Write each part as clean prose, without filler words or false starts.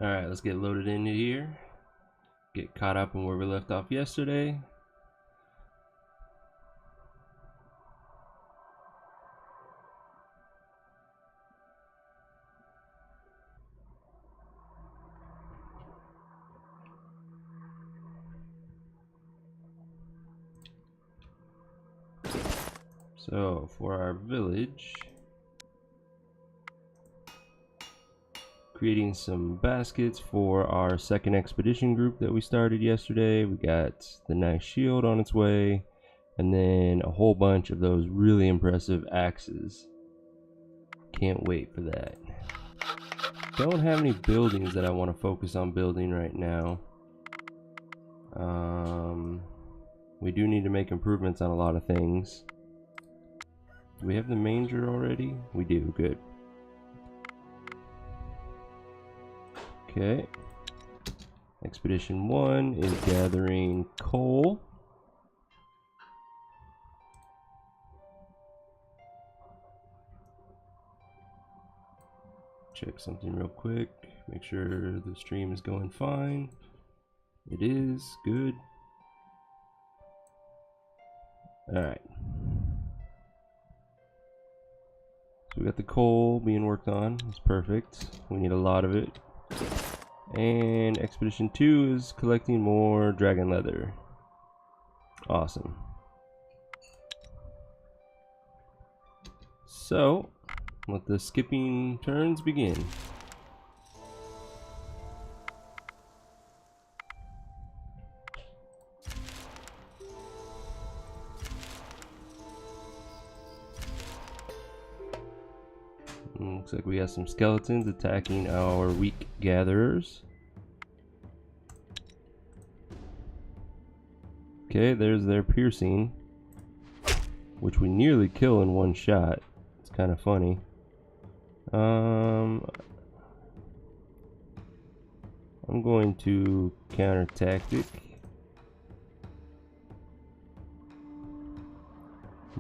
Alright, let's get loaded into here. Get caught up on where we left off yesterday. So, for our village, creating some baskets for our second expedition group that we started yesterday. We got the nice shield on its way, and then a whole bunch of those really impressive axes. Can't wait for that. Don't have any buildings that I want to focus on building right now. We do need to make improvements on a lot of things. Do we have the manger already? We do, good. Okay. Expedition 1 is gathering coal. Check something real quick. Make sure the stream is going fine. It is, good. Alright. So we got the coal being worked on. It's perfect. We need a lot of it. And Expedition 2 is collecting more dragon leather. Awesome. So, let the skipping turns begin. Looks like we got some skeletons attacking our weak gatherers. Okay, there's their piercing, which we nearly kill in one shot. It's kind of funny. I'm going to counter tactic.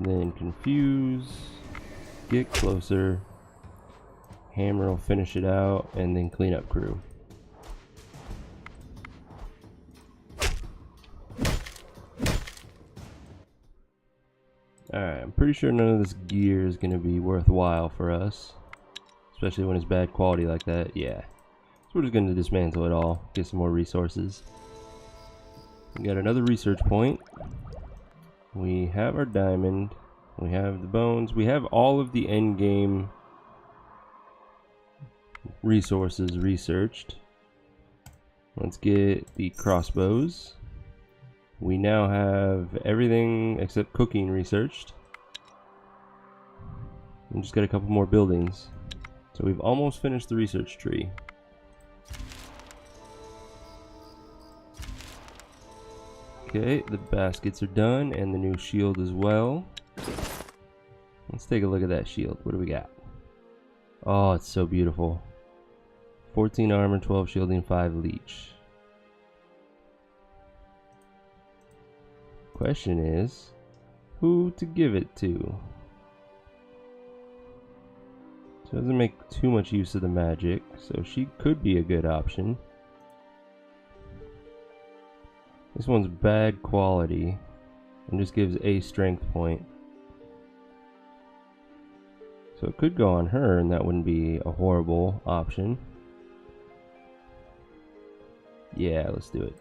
Then confuse, get closer. Hammer will finish it out, and then clean up crew. Alright, I'm pretty sure none of this gear is going to be worthwhile for us. Especially when it's bad quality like that. Yeah. So we're just going to dismantle it all. Get some more resources. We got another research point. We have our diamond. We have the bones. We have all of the end game resources researched. Let's get the crossbows. We now have everything except cooking researched. We just got a couple more buildings. So we've almost finished the research tree. Okay, the baskets are done and the new shield as well. Let's take a look at that shield. What do we got? Oh, it's so beautiful. 14 armor, 12 shielding, 5 leech. Question is, who to give it to? She doesn't make too much use of the magic, so she could be a good option. This one's bad quality and just gives a strength point. So it could go on her and that wouldn't be a horrible option. Yeah, let's do it.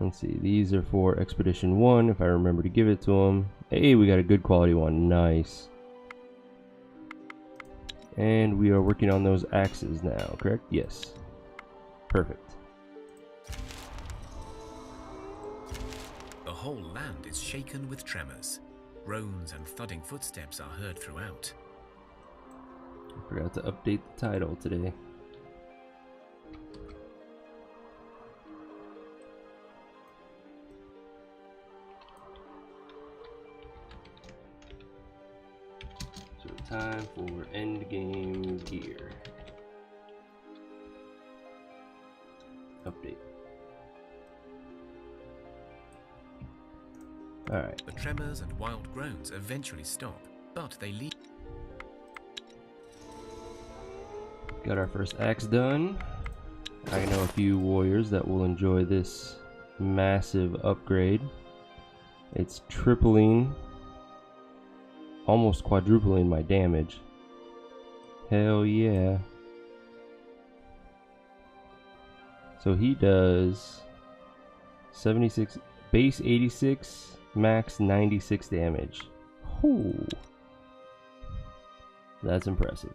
Let's see, these are for Expedition 1, if I remember to give it to them. Hey, we got a good quality one, nice. And we are working on those axes now, correct? Yes. Perfect. The whole land is shaken with tremors. Groans and thudding footsteps are heard throughout. I forgot to update the title today. So time for end game gear. Update. Alright. The tremors and wild groans eventually stop, but they lead. Got our first axe done. I know a few warriors that will enjoy this massive upgrade. It's tripling, almost quadrupling my damage. Hell yeah. So he does 76, base 86, max 96 damage. Ooh. That's impressive.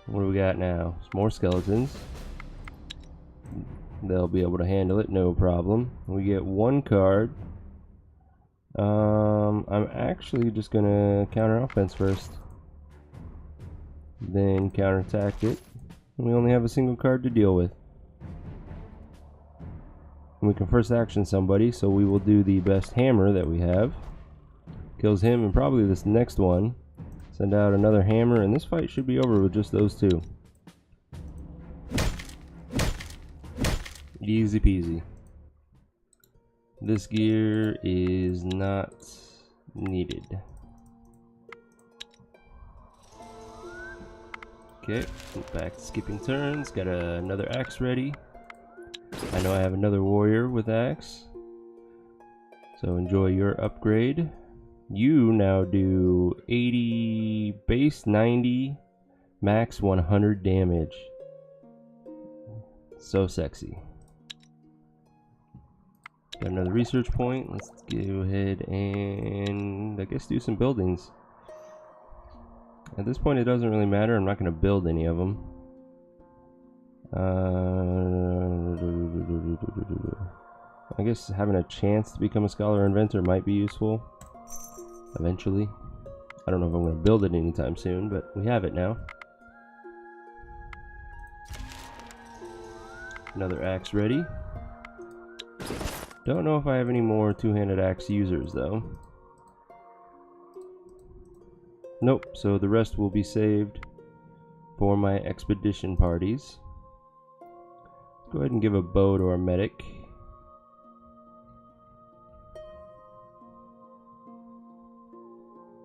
What do we got now? Some more skeletons. They'll be able to handle it, no problem. We get one card. I'm actually just gonna counter offense first, then counterattack it. We only have a single card to deal with. And we can first action somebody, so we will do the best hammer that we have. Kills him, and probably this next one. Send out another hammer, and this fight should be over with just those two. Easy peasy. This gear is not needed. Okay, back to skipping turns. Got another axe ready. I know I have another warrior with axe. So enjoy your upgrade. You now do 80 base 90 max 100 damage. So sexy. Got another research point. Let's go ahead and I guess do some buildings. At this point it doesn't really matter. I'm not going to build any of them. I guess having a chance to become a scholar or inventor might be useful eventually. I don't know if I'm going to build it anytime soon, but we have it now. Another axe ready. Don't know if I have any more two-handed axe users though. Nope, so the rest will be saved for my expedition parties. Let's go ahead and give a bow to our medic.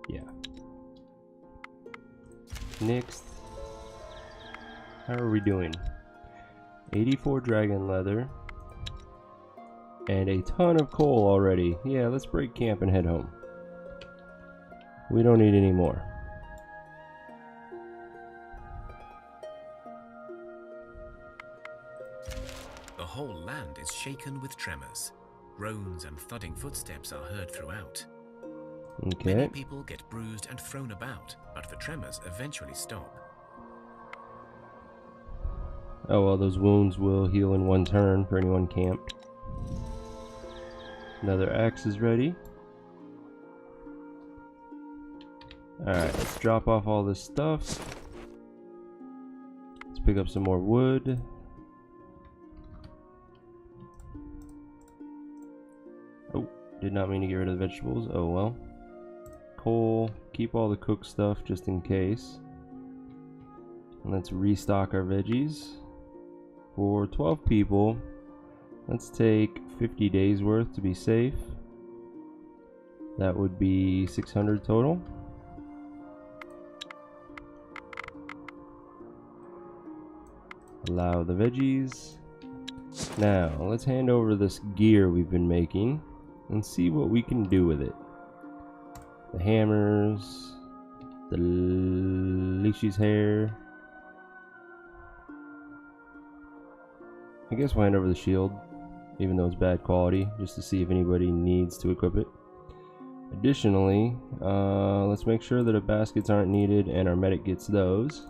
Yeah. Next. How are we doing? 84 dragon leather. And a ton of coal already. Yeah, let's break camp and head home. We don't need any more. The whole land is shaken with tremors. Groans and thudding footsteps are heard throughout. Okay. Many people get bruised and thrown about, but the tremors eventually stop. Oh well, those wounds will heal in one turn for anyone camped. Another axe is ready. Alright, let's drop off all this stuff. Let's pick up some more wood. Oh, did not mean to get rid of the vegetables. Oh well. Coal, keep all the cooked stuff just in case. And let's restock our veggies. For 12 people, let's take 50 days worth to be safe. That would be 600 total. Allow the veggies. Now, let's hand over this gear we've been making and see what we can do with it. The hammers, the leashy's hair. I guess we'll hand over the shield, even though it's bad quality, just to see if anybody needs to equip it. Additionally, let's make sure that our baskets aren't needed and our medic gets those.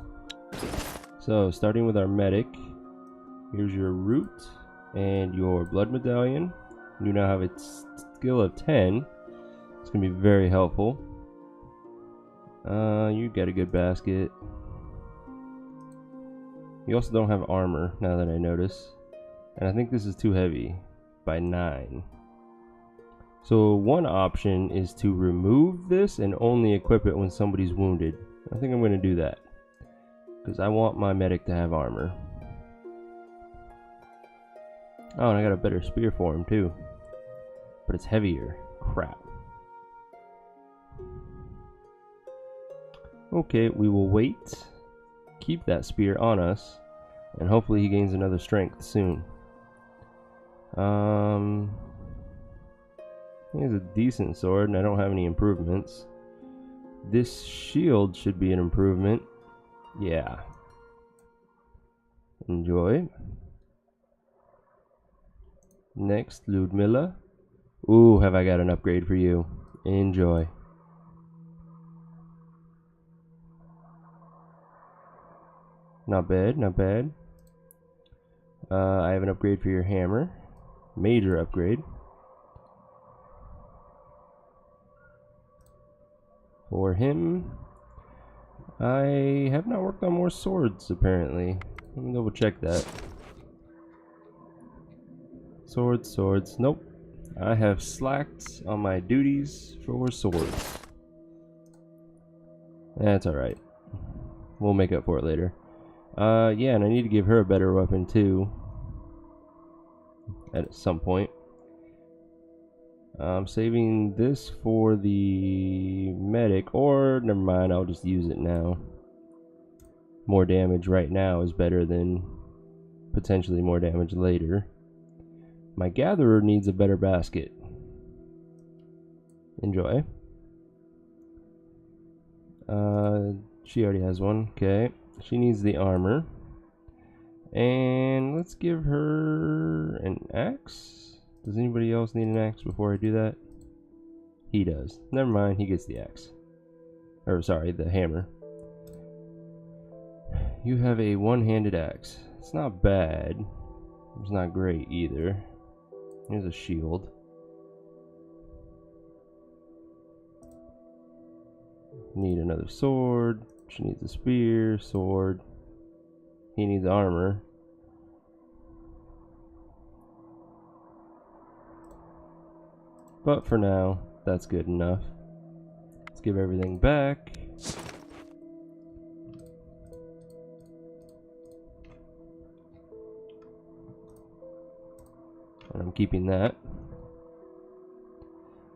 So, starting with our medic, here's your root and your blood medallion. You now have a skill of 10. It's going to be very helpful. You got a good basket. You also don't have armor, now that I notice. And I think this is too heavy by 9. So one option is to remove this and only equip it when somebody's wounded. I think I'm going to do that, because I want my medic to have armor. Oh, and I got a better spear for him too. But it's heavier. Crap. Okay, we will wait keep that spear on us, and hopefully he gains another strength soon. He has a decent sword, and I don't have any improvements. This shield should be an improvement. Yeah. Enjoy. Next, Ludmilla. Ooh, have I got an upgrade for you. Enjoy. Not bad, not bad. I have an upgrade for your hammer. Major upgrade. For him, I have not worked on more swords, apparently. Let me double check that. Swords, swords. Nope. I have slacked on my duties for swords. That's alright. We'll make up for it later. Yeah, and I need to give her a better weapon too. At some point. I'm saving this for the medic, or never mind, I'll just use it now. More damage right now is better than potentially more damage later. My gatherer needs a better basket. Enjoy. She already has one. Okay. She needs the armor. And let's give her an axe. Does anybody else need an axe before I do that? He does. Never mind, he gets the axe. Or sorry, the hammer. You have a one-handed axe. It's not bad. It's not great either. Here's a shield. Need another sword. She needs a spear, sword. He needs armor. But for now, that's good enough. Let's give everything back. And I'm keeping that.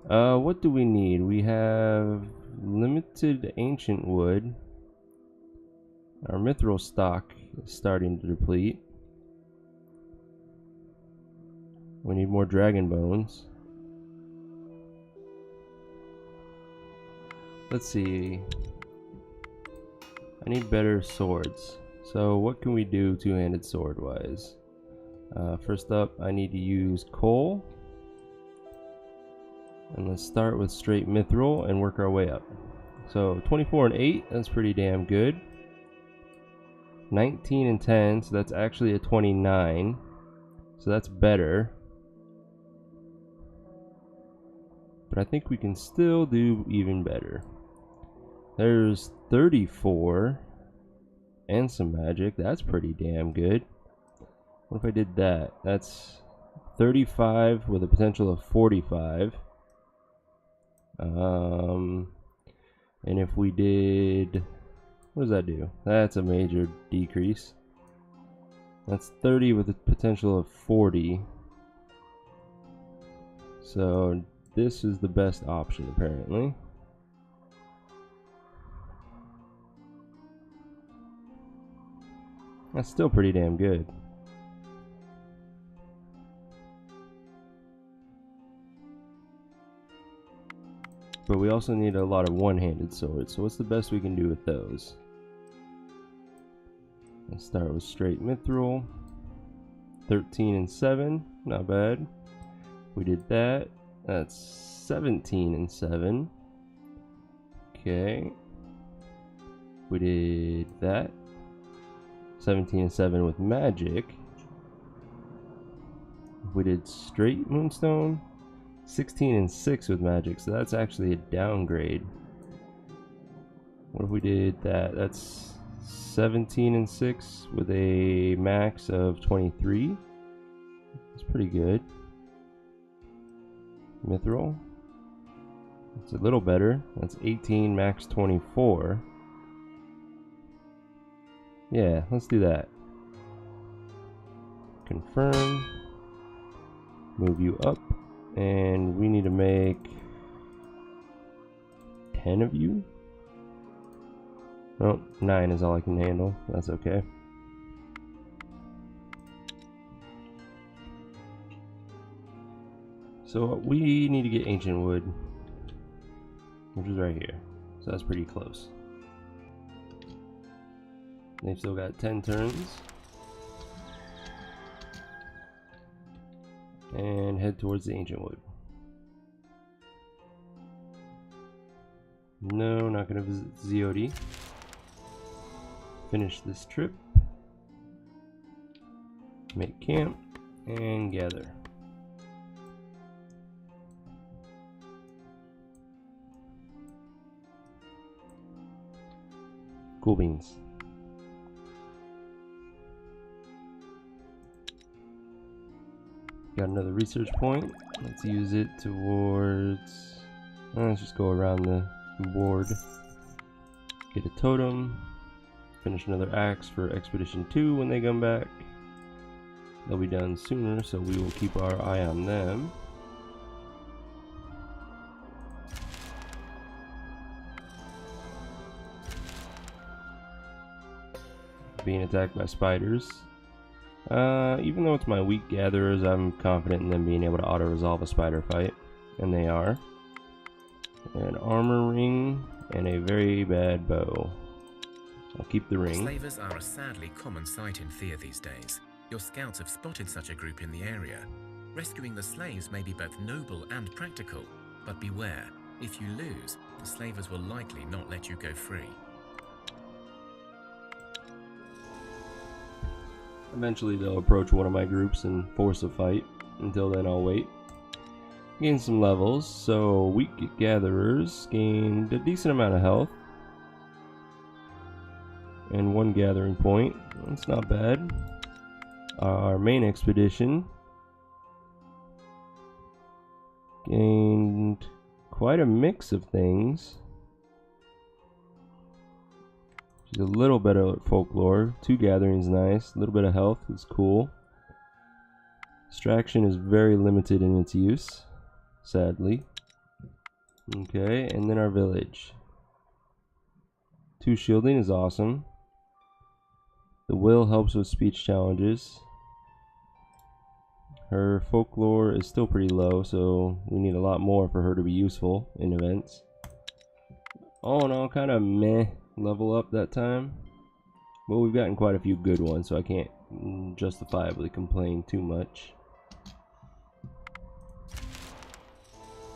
What do we need? We have limited ancient wood. Our mithril stock is starting to deplete. We need more dragon bones. Let's see. I need better swords. So what can we do two-handed sword wise? First up, I need to use coal. And let's start with straight mithril and work our way up. So 24 and 8, that's pretty damn good. 19 and 10, so that's actually a 29. So that's better. But I think we can still do even better. There's 34 and some magic. That's pretty damn good. What if I did that? That's 35 with a potential of 45. And if we did, what does that do? That's a major decrease. That's 30 with a potential of 40. So this is the best option apparently. That's still pretty damn good. But we also need a lot of one-handed swords, so what's the best we can do with those? Let's start with straight mithril. 13 and 7, not bad. We did that. That's 17 and 7. Okay. We did that. 17 and 7 with magic. We did straight moonstone. 16 and 6 with magic, so that's actually a downgrade. What if we did that? That's 17 and 6 with a max of 23. That's pretty good. Mithril. It's a little better. That's 18, max 24. Yeah, let's do that. Confirm. Move you up. And we need to make 10 of you. Oh, 9 is all I can handle. That's okay. So we need to get ancient wood, which is right here. So that's pretty close. They've still got 10 turns. And head towards the ancient wood. No, not gonna visit ZOD. Finish this trip. Make camp and gather. Cool beans. Got another research point. Let's use it towards... let's just go around the board. Get a totem. Finish another axe for Expedition 2 when they come back. They'll be done sooner, so we will keep our eye on them. Being attacked by spiders. Even though it's my weak gatherers, I'm confident in them being able to auto-resolve a spider fight. And they are. An armor ring and a very bad bow. I'll keep the ring. Slavers are a sadly common sight in Thea these days. Your scouts have spotted such a group in the area. Rescuing the slaves may be both noble and practical, but beware, if you lose, the slavers will likely not let you go free. Eventually they'll approach one of my groups and force a fight. Until then I'll wait. Gain some levels, so weak gatherers gained a decent amount of health. And 1 gathering point. That's not bad. Our main expedition gained quite a mix of things. She's a little bit of folklore. 2 gatherings, nice. A little bit of health is cool. Distraction is very limited in its use, sadly. Okay, and then our village. 2 shielding is awesome. The will helps with speech challenges. Her folklore is still pretty low, so we need a lot more for her to be useful in events. All in all, kind of meh level up that time. But we've gotten quite a few good ones, so I can't justifiably complain too much.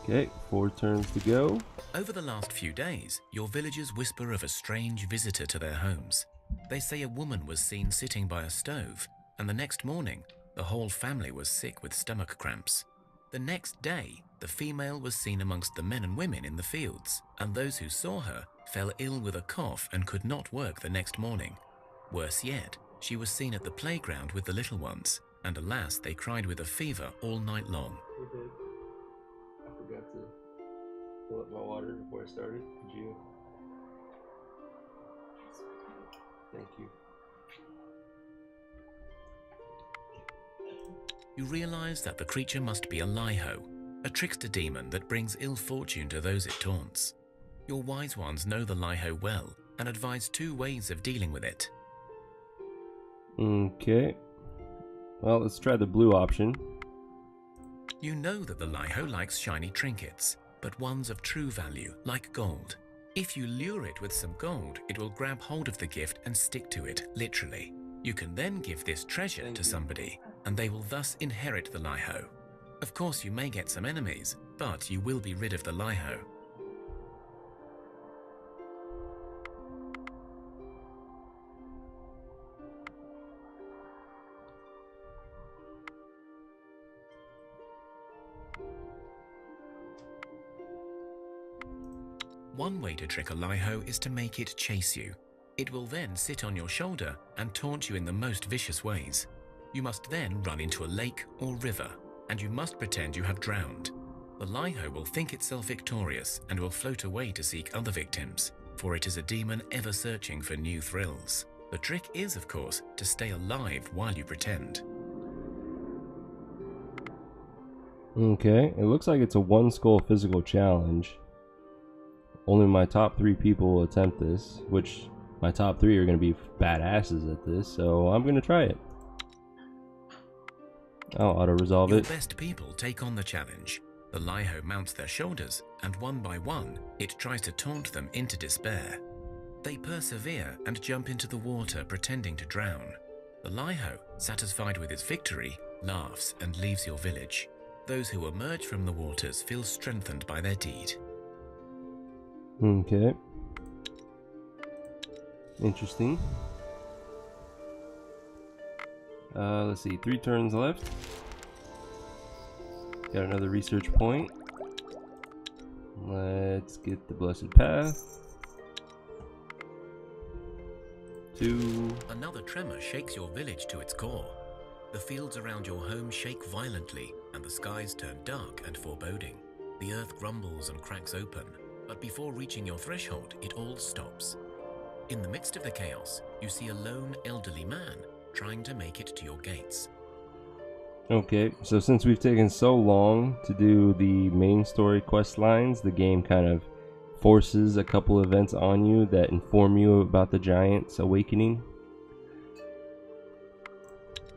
Okay, 4 turns to go. Over the last few days, your villagers whisper of a strange visitor to their homes. They say a woman was seen sitting by a stove, and the next morning, the whole family was sick with stomach cramps. The next day, the female was seen amongst the men and women in the fields, and those who saw her fell ill with a cough and could not work the next morning. Worse yet, she was seen at the playground with the little ones, and alas, they cried with a fever all night long. I forgot to fill up my water before I started. Did you? Thank you. You realize that the creature must be a Liho, a trickster demon that brings ill fortune to those it taunts. Your wise ones know the Liho well and advise 2 ways of dealing with it. Okay. Well, let's try the blue option. You know that the Liho likes shiny trinkets, but ones of true value, like gold. If you lure it with some gold, it will grab hold of the gift and stick to it, literally. You can then give this treasure to somebody, and they will thus inherit the Liho. Of course, you may get some enemies, but you will be rid of the Liho. One way to trick a Liho is to make it chase you. It will then sit on your shoulder and taunt you in the most vicious ways. You must then run into a lake or river, and you must pretend you have drowned. The Liho will think itself victorious and will float away to seek other victims, for it is a demon ever searching for new thrills. The trick is, of course, to stay alive while you pretend. Okay, it looks like it's a 1 skull physical challenge. Only my top 3 people will attempt this, which my top 3 are going to be badasses at this, so I'm going to try it. I'll auto-resolve Your it. best people take on the challenge. The Liho mounts their shoulders, and one by one, it tries to taunt them into despair. They persevere and jump into the water, pretending to drown. The Liho, satisfied with its victory, laughs and leaves your village. Those who emerge from the waters feel strengthened by their deed. Okay. Interesting. Let's see, 3 turns left. Got another research point. Let's get the blessed path. 2. Another tremor shakes your village to its core. The fields around your home shake violently, and the skies turn dark and foreboding. The earth grumbles and cracks open, but before reaching your threshold, it all stops. In the midst of the chaos, you see a lone elderly man trying to make it to your gates. Okay, so since we've taken so long to do the main story quest lines, the game kind of forces a couple events on you that inform you about the giant's awakening.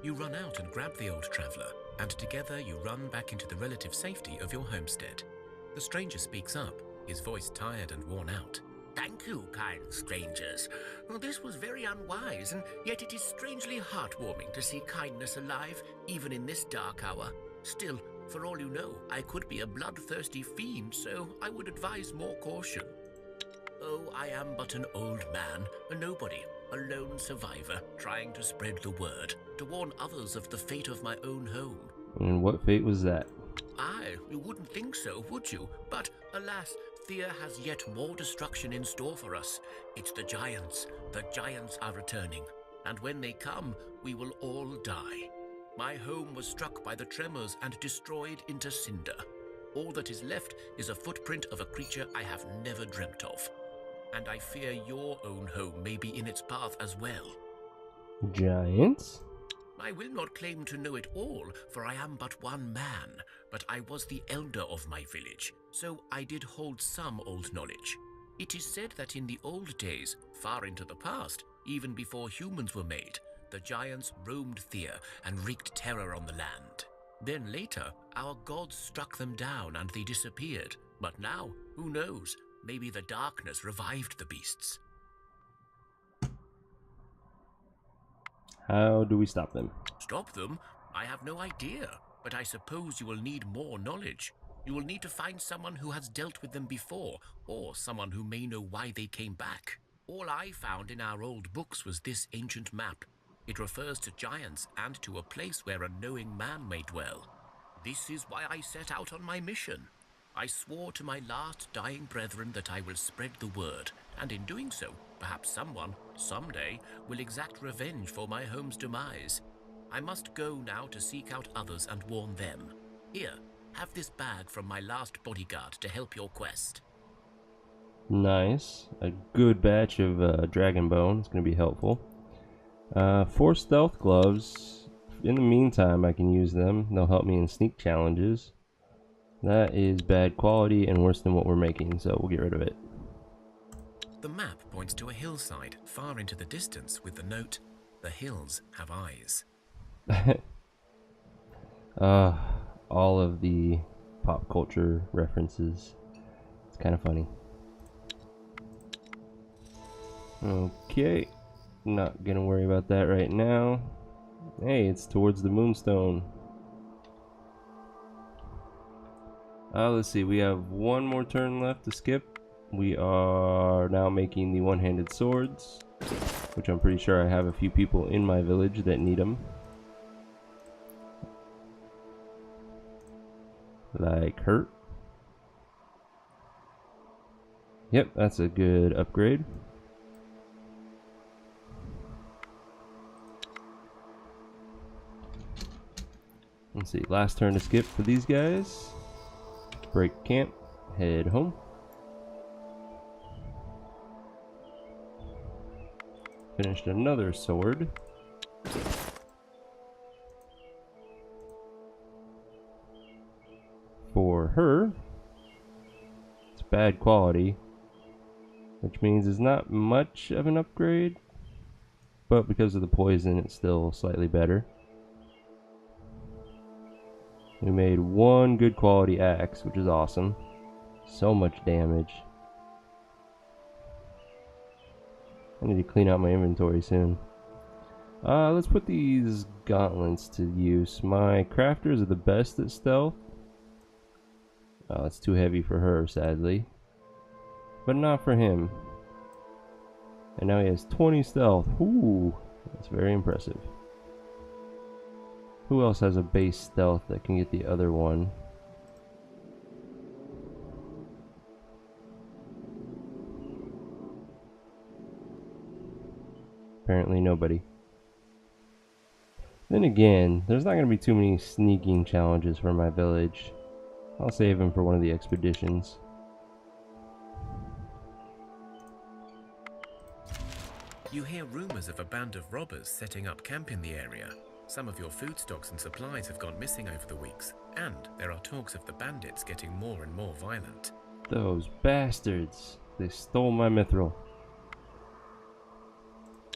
You run out and grab the old traveler, and together you run back into the relative safety of your homestead. The stranger speaks up, his voice tired and worn out. Thank you, kind strangers. Well, this was very unwise, and yet it is strangely heartwarming to see kindness alive, even in this dark hour. Still, for all you know, I could be a bloodthirsty fiend, so I would advise more caution. Oh, I am but an old man, a nobody, a lone survivor, trying to spread the word, to warn others of the fate of my own home. And what fate was that? Aye, you wouldn't think so, would you? But, alas, Thea has yet more destruction in store for us. It's the giants. The giants are returning. And when they come, we will all die. My home was struck by the tremors and destroyed into cinder. All that is left is a footprint of a creature I have never dreamt of. And I fear your own home may be in its path as well. Giants? I will not claim to know it all, for I am but one man, but I was the elder of my village, so I did hold some old knowledge. It is said that in the old days, far into the past, even before humans were made, the giants roamed Thea and wreaked terror on the land. Then later, our gods struck them down and they disappeared, but now, who knows, maybe the darkness revived the beasts. How do we stop them? Stop them? I have no idea, but I suppose you will need more knowledge. You will need to find someone who has dealt with them before, or someone who may know why they came back. All I found in our old books was this ancient map. It refers to giants and to a place where a knowing man may dwell. This is why I set out on my mission. I swore to my last dying brethren that I will spread the word, and in doing so, perhaps someone, someday, will exact revenge for my home's demise. I must go now to seek out others and warn them. Here, have this bag from my last bodyguard to help your quest. Nice. A good batch of dragon bone is going to be helpful. 4 stealth gloves. In the meantime, I can use them. They'll help me in sneak challenges. That is bad quality and worse than what we're making, so we'll get rid of it. The map points to a hillside far into the distance with the note, "The hills have eyes." All of the pop culture references. It's kind of funny. Okay, not gonna worry about that right now. Hey, it's towards the moonstone. Let's see, we have one more turn left to skip. We are now making the one-handed swords, which I'm pretty sure I have a few people in my village that need them. Like her. Yep, that's a good upgrade. Let's see, last turn to skip for these guys. Break camp, head home. Finished another sword. For her, it's bad quality. which means it's not much of an upgrade, but because of the poison, it's still slightly better. We made one good quality axe, which is awesome. So much damage. I need to clean out my inventory soon. Let's put these gauntlets to use. My crafters are the best at stealth. Oh, it's too heavy for her, sadly. But not for him. And now he has 20 stealth. Ooh, that's very impressive. Who else has a base stealth that can get the other one? Apparently nobody. Then again, there's not going to be too many sneaking challenges for my village. I'll save them for one of the expeditions. You hear rumors of a band of robbers setting up camp in the area. Some of your food stocks and supplies have gone missing over the weeks, and there are talks of the bandits getting more and more violent. Those bastards! They stole my mithril.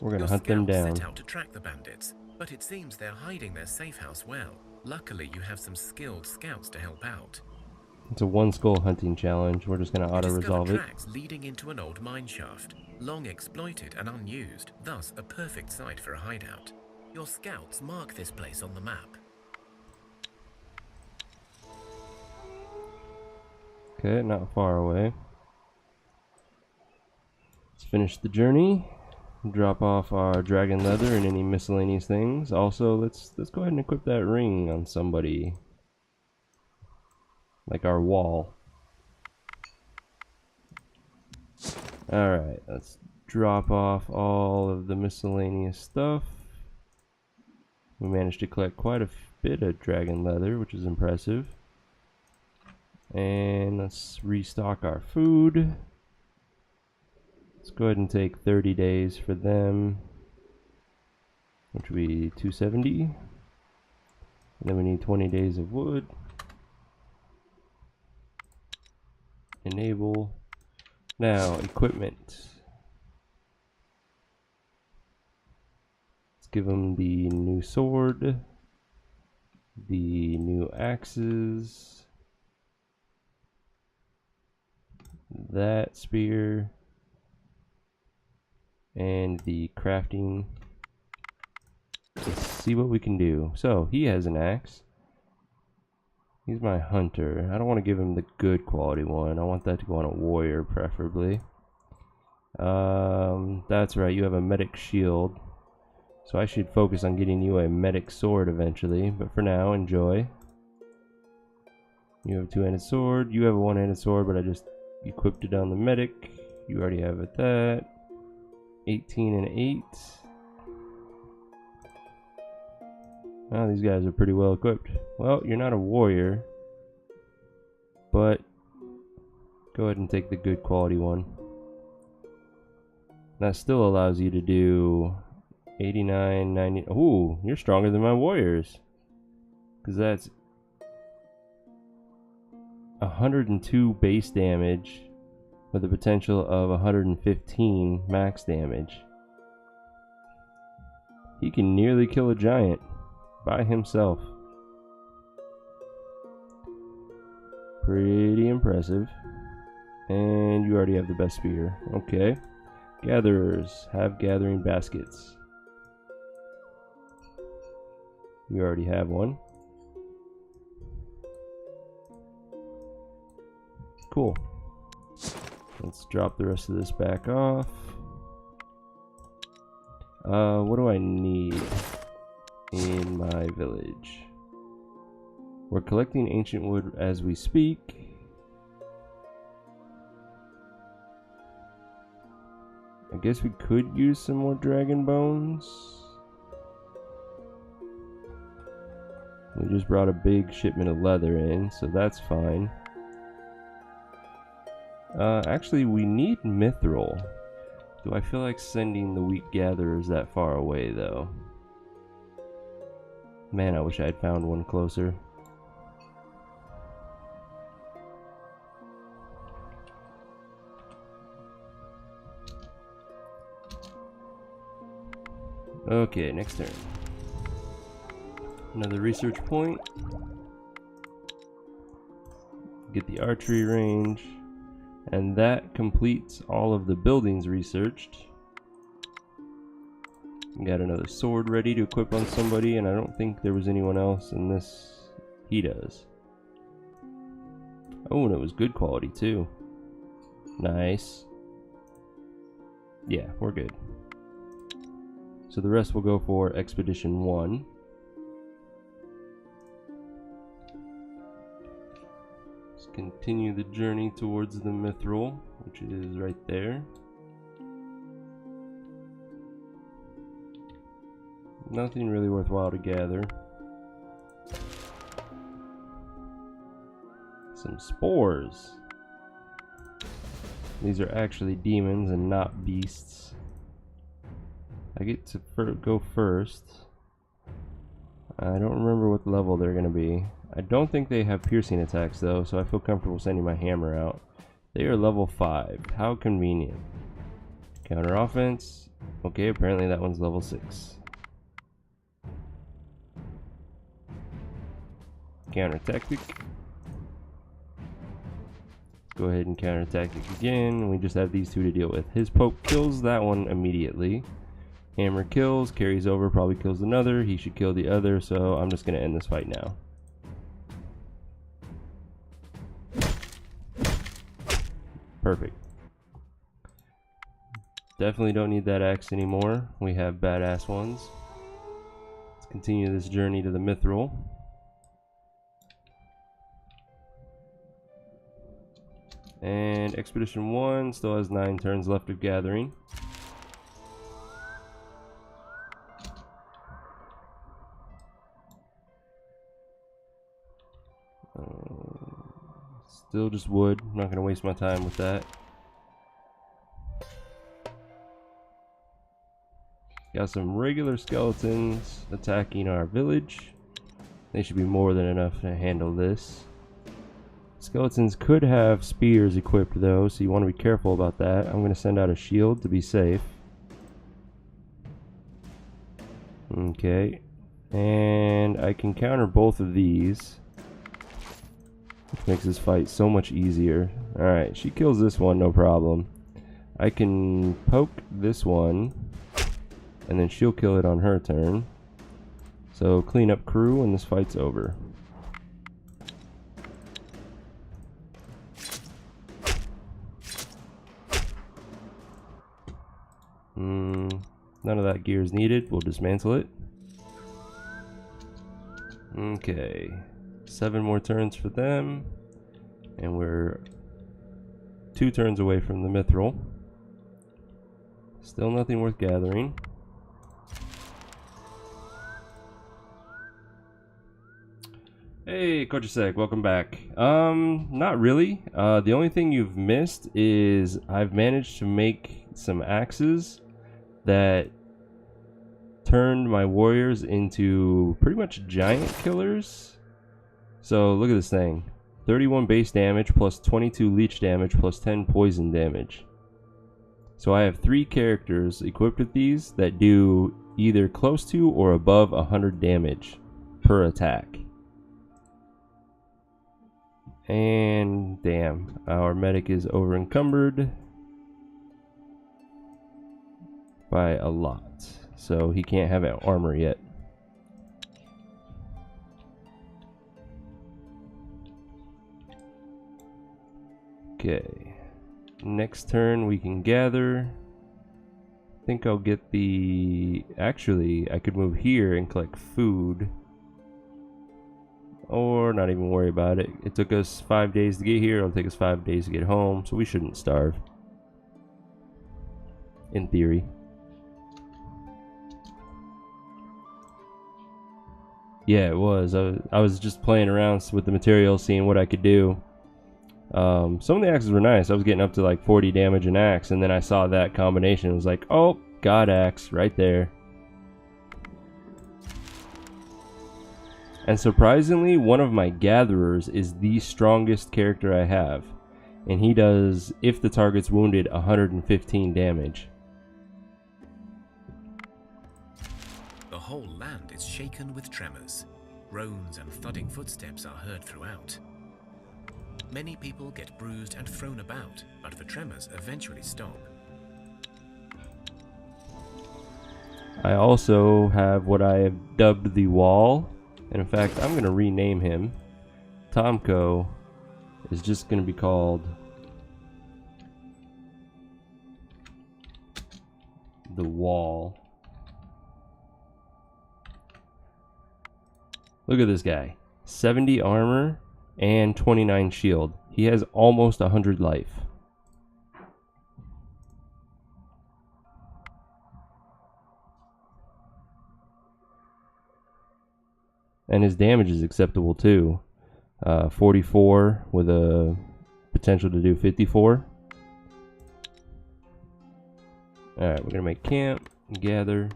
We're gonna hunt them down. Set out to track the bandits, but it seems they're hiding their safe house well. Luckily, you have some skilled scouts to help out. It's a one skull hunting challenge. We're just gonna auto-resolve it. Tracks leading into an old mine shaft, long exploited and unused, thus a perfect site for a hideout. Your scouts mark this place on the map. Okay, not far away. Let's finish the journey. Drop off our dragon leather and any miscellaneous things. Also, let's go ahead and equip that ring on somebody. Like our wall. Alright, let's drop off all of the miscellaneous stuff. We managed to collect quite a bit of dragon leather, which is impressive. And let's restock our food. Let's go ahead and take 30 days for them, which would be 270. And then we need 20 days of wood. Enable. Now, equipment. Let's give them the new sword, the new axes, that spear, and the crafting. Let's see what we can do. So, he has an axe. He's my hunter. I don't want to give him the good quality one. I want that to go on a warrior, preferably. That's right, you have a medic shield. So I should focus on getting you a medic sword eventually. But for now, enjoy. You have a two-handed sword. You have a one-handed sword, but I just equipped it on the medic. You already have it that. 18 and 8. Oh, these guys are pretty well equipped. Well, you're not a warrior, but go ahead and take the good quality one. That still allows you to do 89, 90. Ooh, you're stronger than my warriors. Because that's 102 base damage with a potential of 115 max damage. He can nearly kill a giant by himself. Pretty impressive. And you already have the best spear. Okay. Gatherers have gathering baskets. You already have one. Cool. Let's drop the rest of this back off. What do I need in my village? We're collecting ancient wood as we speak. I guess we could use some more dragon bones. We just brought a big shipment of leather in, so that's fine. Actually, we need mithril. Do I feel like sending the wheat gatherers that far away, though? Man, I wish I had found one closer. Okay, next turn. Another research point. Get the archery range. And that completes all of the buildings researched. Got another sword ready to equip on somebody, and I don't think there was anyone else in this. He does. Oh, and it was good quality too. Nice. Yeah, we're good. So the rest will go for Expedition 1. Let's continue the journey towards the Mithril, which is right there. Nothing really worthwhile to gather. Some spores. These are actually demons and not beasts. I get to go first. I don't remember what level they're going to be. I don't think they have piercing attacks though, so I feel comfortable sending my hammer out. They are level 5. How convenient. Counter offense. Okay, apparently that one's level 6. Counter tactic. Go ahead and counter tactic again. We just have these two to deal with. His poke kills that one immediately. Hammer kills, carries over, probably kills another. He should kill the other, so I'm just going to end this fight now. Perfect. Definitely don't need that axe anymore. We have badass ones. Let's continue this journey to the Mithril. And Expedition 1 still has 9 turns left of gathering. Still just wood. I'm not going to waste my time with that. Got some regular skeletons attacking our village. They should be more than enough to handle this. Skeletons could have spears equipped though, so you want to be careful about that. I'm going to send out a shield to be safe. Okay. And I can counter both of these, which makes this fight so much easier. Alright, she kills this one, no problem. I can poke this one, and then she'll kill it on her turn. So clean up crew and this fight's over. None of that gear is needed. We'll dismantle it. Okay. 7 more turns for them. And we're 2 turns away from the Mithril. Still nothing worth gathering. Hey, Kochasek, welcome back. Not really. The only thing you've missed is I've managed to make some axes that turned my warriors into pretty much giant killers. So look at this thing. 31 base damage plus 22 leech damage plus 10 poison damage. So I have 3 characters equipped with these that do either close to or above 100 damage per attack. And damn, our medic is over encumbered by a lot, so he can't have armor yet. Okay, next turn we can gather. I think I'll get the... Actually, I could move here and collect food. Or not even worry about it. It took us 5 days to get here. It'll take us 5 days to get home, so we shouldn't starve. In theory. Yeah, it was. I was just playing around with the materials, seeing what I could do. Some of the axes were nice. I was getting up to like 40 damage an axe, and then I saw that combination. It was like, oh, God axe, right there. And surprisingly, one of my gatherers is the strongest character I have. And he does, if the target's wounded, 115 damage. whole land is shaken with tremors. Groans and thudding footsteps are heard throughout. Many people get bruised and thrown about, but the tremors eventually stop. I also have what I have dubbed the wall, and in fact I'm going to rename him. Tomko is just going to be called the wall. Look at this guy. 70 armor and 29 shield. He has almost 100 life. And his damage is acceptable too. 44 with a potential to do 54. Alright, we're going to make camp, gather.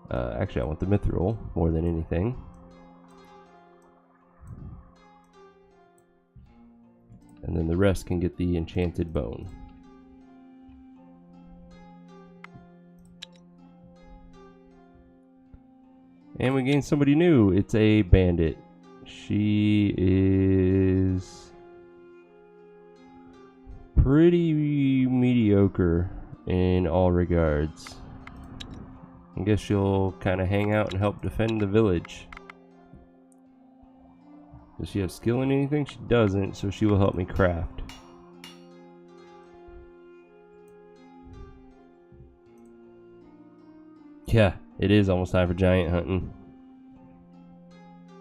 Actually, I want the mithril more than anything. And then the rest can get the enchanted bone. And we gain somebody new. It's a bandit. She is pretty mediocre in all regards. I guess she'll kind of hang out and help defend the village. Does she have skill in anything? She doesn't, so she will help me craft. Yeah, it is almost time for giant hunting.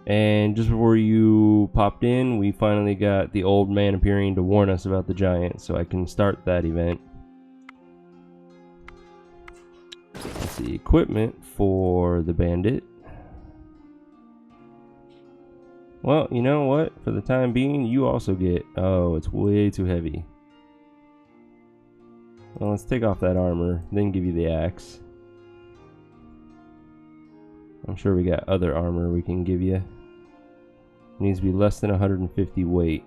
And just before you popped in, we finally got the old man appearing to warn us about the giant, so I can start that event. Let's see, equipment for the bandit. Well, you know what? For the time being, you also get... Oh, it's way too heavy. Well, let's take off that armor, then give you the axe. I'm sure we got other armor we can give you. It needs to be less than 150 weight.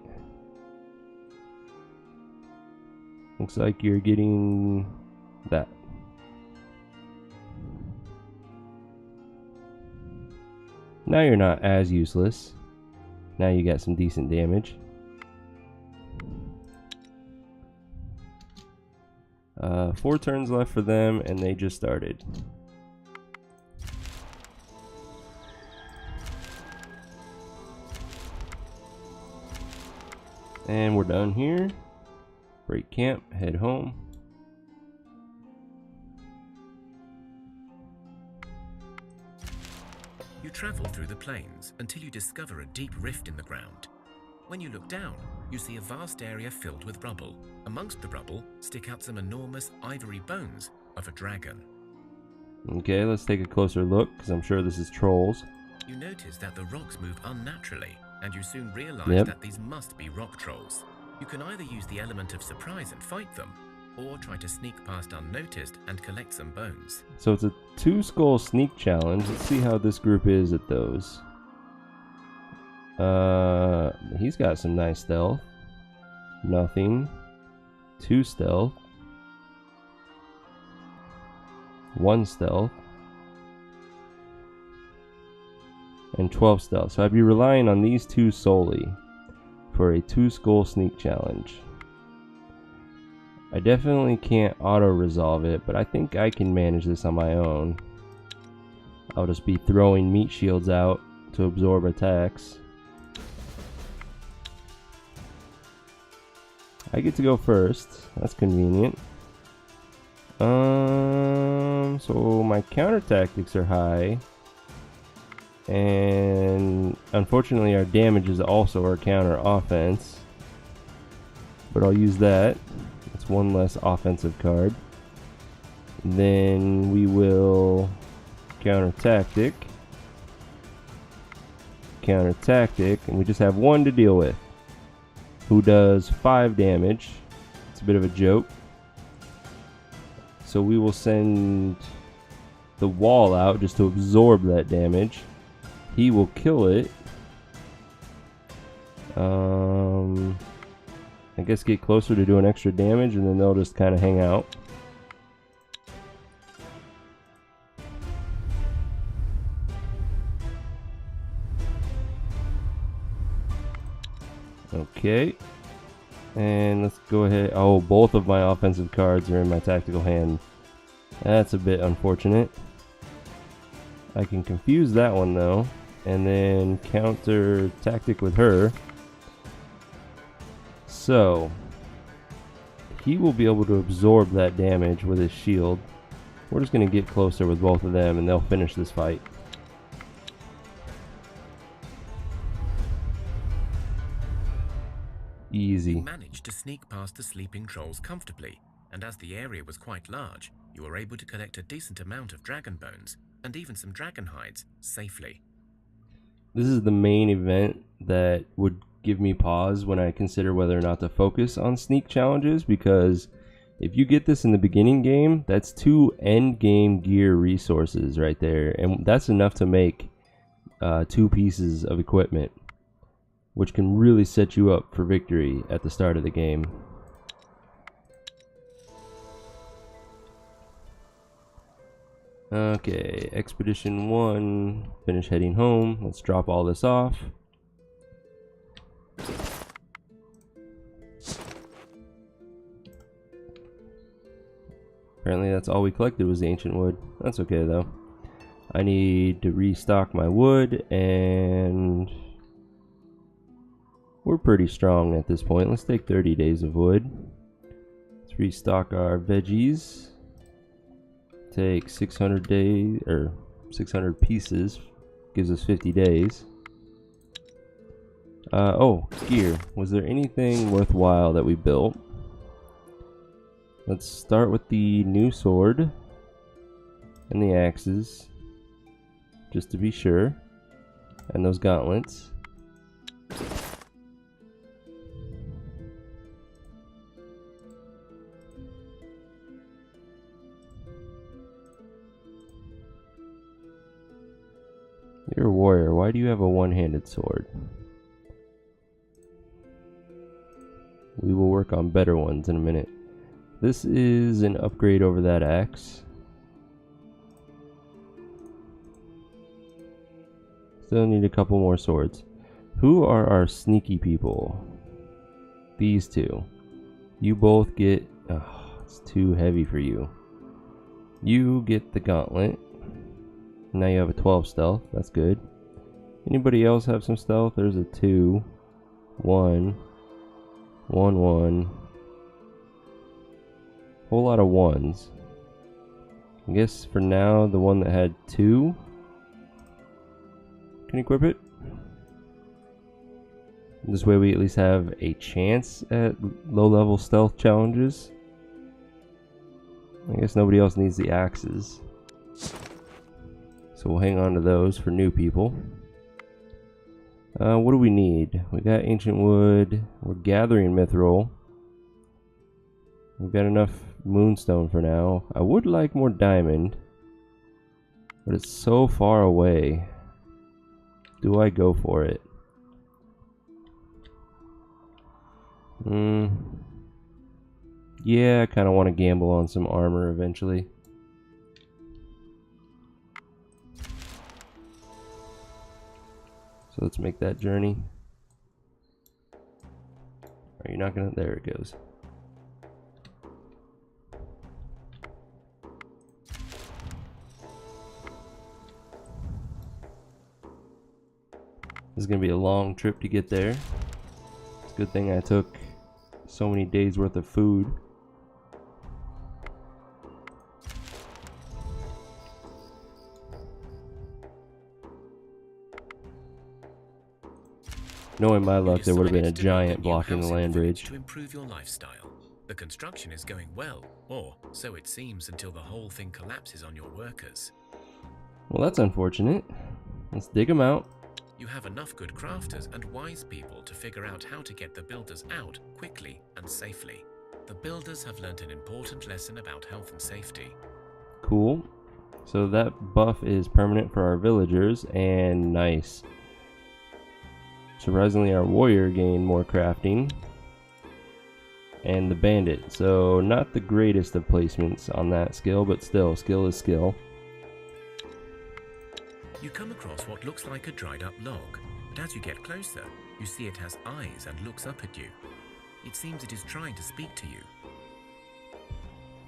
Looks like you're getting that. Now you're not as useless. Now you got some decent damage. 4 turns left for them, and they just started. And we're done here. Break camp, head home. You travel through the plains until you discover a deep rift in the ground. When you look down, you see a vast area filled with rubble. Amongst the rubble stick out some enormous ivory bones of a dragon. Okay, let's take a closer look, because I'm sure this is trolls. You notice that the rocks move unnaturally, and you soon realize that these must be rock trolls. You can either use the element of surprise and fight them, or try to sneak past unnoticed and collect some bones. So it's a 2-skull sneak challenge. Let's see how this group is at those. He's got some nice stealth. Nothing. 2 stealth. 1 stealth. And 12 stealth. So I'd be relying on these 2 solely for a 2-skull sneak challenge. I definitely can't auto-resolve it, but I think I can manage this on my own. I'll just be throwing meat shields out to absorb attacks. I get to go first. That's convenient. So my counter tactics are high. And unfortunately our damage is also our counter offense. But I'll use that. It's 1 less offensive card. Then we will counter tactic, and we just have 1 to deal with, who does 5 damage. It's a bit of a joke. So we will send the wall out just to absorb that damage. He will kill it. I guess get closer to doing extra damage, and then they'll just kind of hang out. Okay. And let's go ahead. Oh, both of my offensive cards are in my tactical hand. That's a bit unfortunate. I can confuse that one though, and then counter tactic with her. So he will be able to absorb that damage with his shield. We're just going to get closer with both of them and they'll finish this fight. Easy. You managed to sneak past the sleeping trolls comfortably, and as the area was quite large, you were able to collect a decent amount of dragon bones, and even some dragon hides, safely. This is the main event that would give me pause when I consider whether or not to focus on sneak challenges, because if you get this in the beginning game, that's 2 end game gear resources right there, and that's enough to make 2 pieces of equipment, which can really set you up for victory at the start of the game. Okay, Expedition 1, finish heading home. Let's drop all this off. Apparently that's all we collected was the ancient wood. That's okay though. I need to restock my wood, and we're pretty strong at this point. Let's take 30 days of wood. Let's restock our veggies. Take 600 days, or 600 pieces, gives us 50 days. Oh, gear. Was there anything worthwhile that we built? Let's start with the new sword and the axes, just to be sure, and those gauntlets. You're a warrior. Why do you have a one-handed sword? We will work on better ones in a minute. This is an upgrade over that axe. Still need a couple more swords. Who are our sneaky people? These two. You both get... Oh, it's too heavy for you. You get the gauntlet. Now you have a 12 stealth. That's good. Anybody else have some stealth? There's a 2, 1, 1, 1. Whole lot of 1s. I guess for now, the one that had 2 can equip it. This way we at least have a chance at low-level stealth challenges. I guess nobody else needs the axes, so we'll hang on to those for new people. What do we need? We got ancient wood. We're gathering mithril. We've got enough moonstone for now. I would like more diamond, but it's so far away. Do I go for it? Yeah, I kind of want to gamble on some armor eventually. So let's make that journey. Are you not gonna? There it goes. This is gonna be a long trip to get there. It's a good thing I took so many days worth of food. Knowing my luck, there would have been a giant blocking the land bridge. To improve your lifestyle. The construction is going well, or so it seems until the whole thing collapses on your workers. Well, that's unfortunate. Let's dig them out. You have enough good crafters and wise people to figure out how to get the builders out quickly and safely. The builders have learned an important lesson about health and safety. Cool. So that buff is permanent for our villagers, and nice. Surprisingly, our warrior gained more crafting, and the bandit. So not the greatest of placements on that skill, but still, skill is skill. You come across what looks like a dried up log, but as you get closer, You see it has eyes and looks up at you. It seems it is trying to speak to you.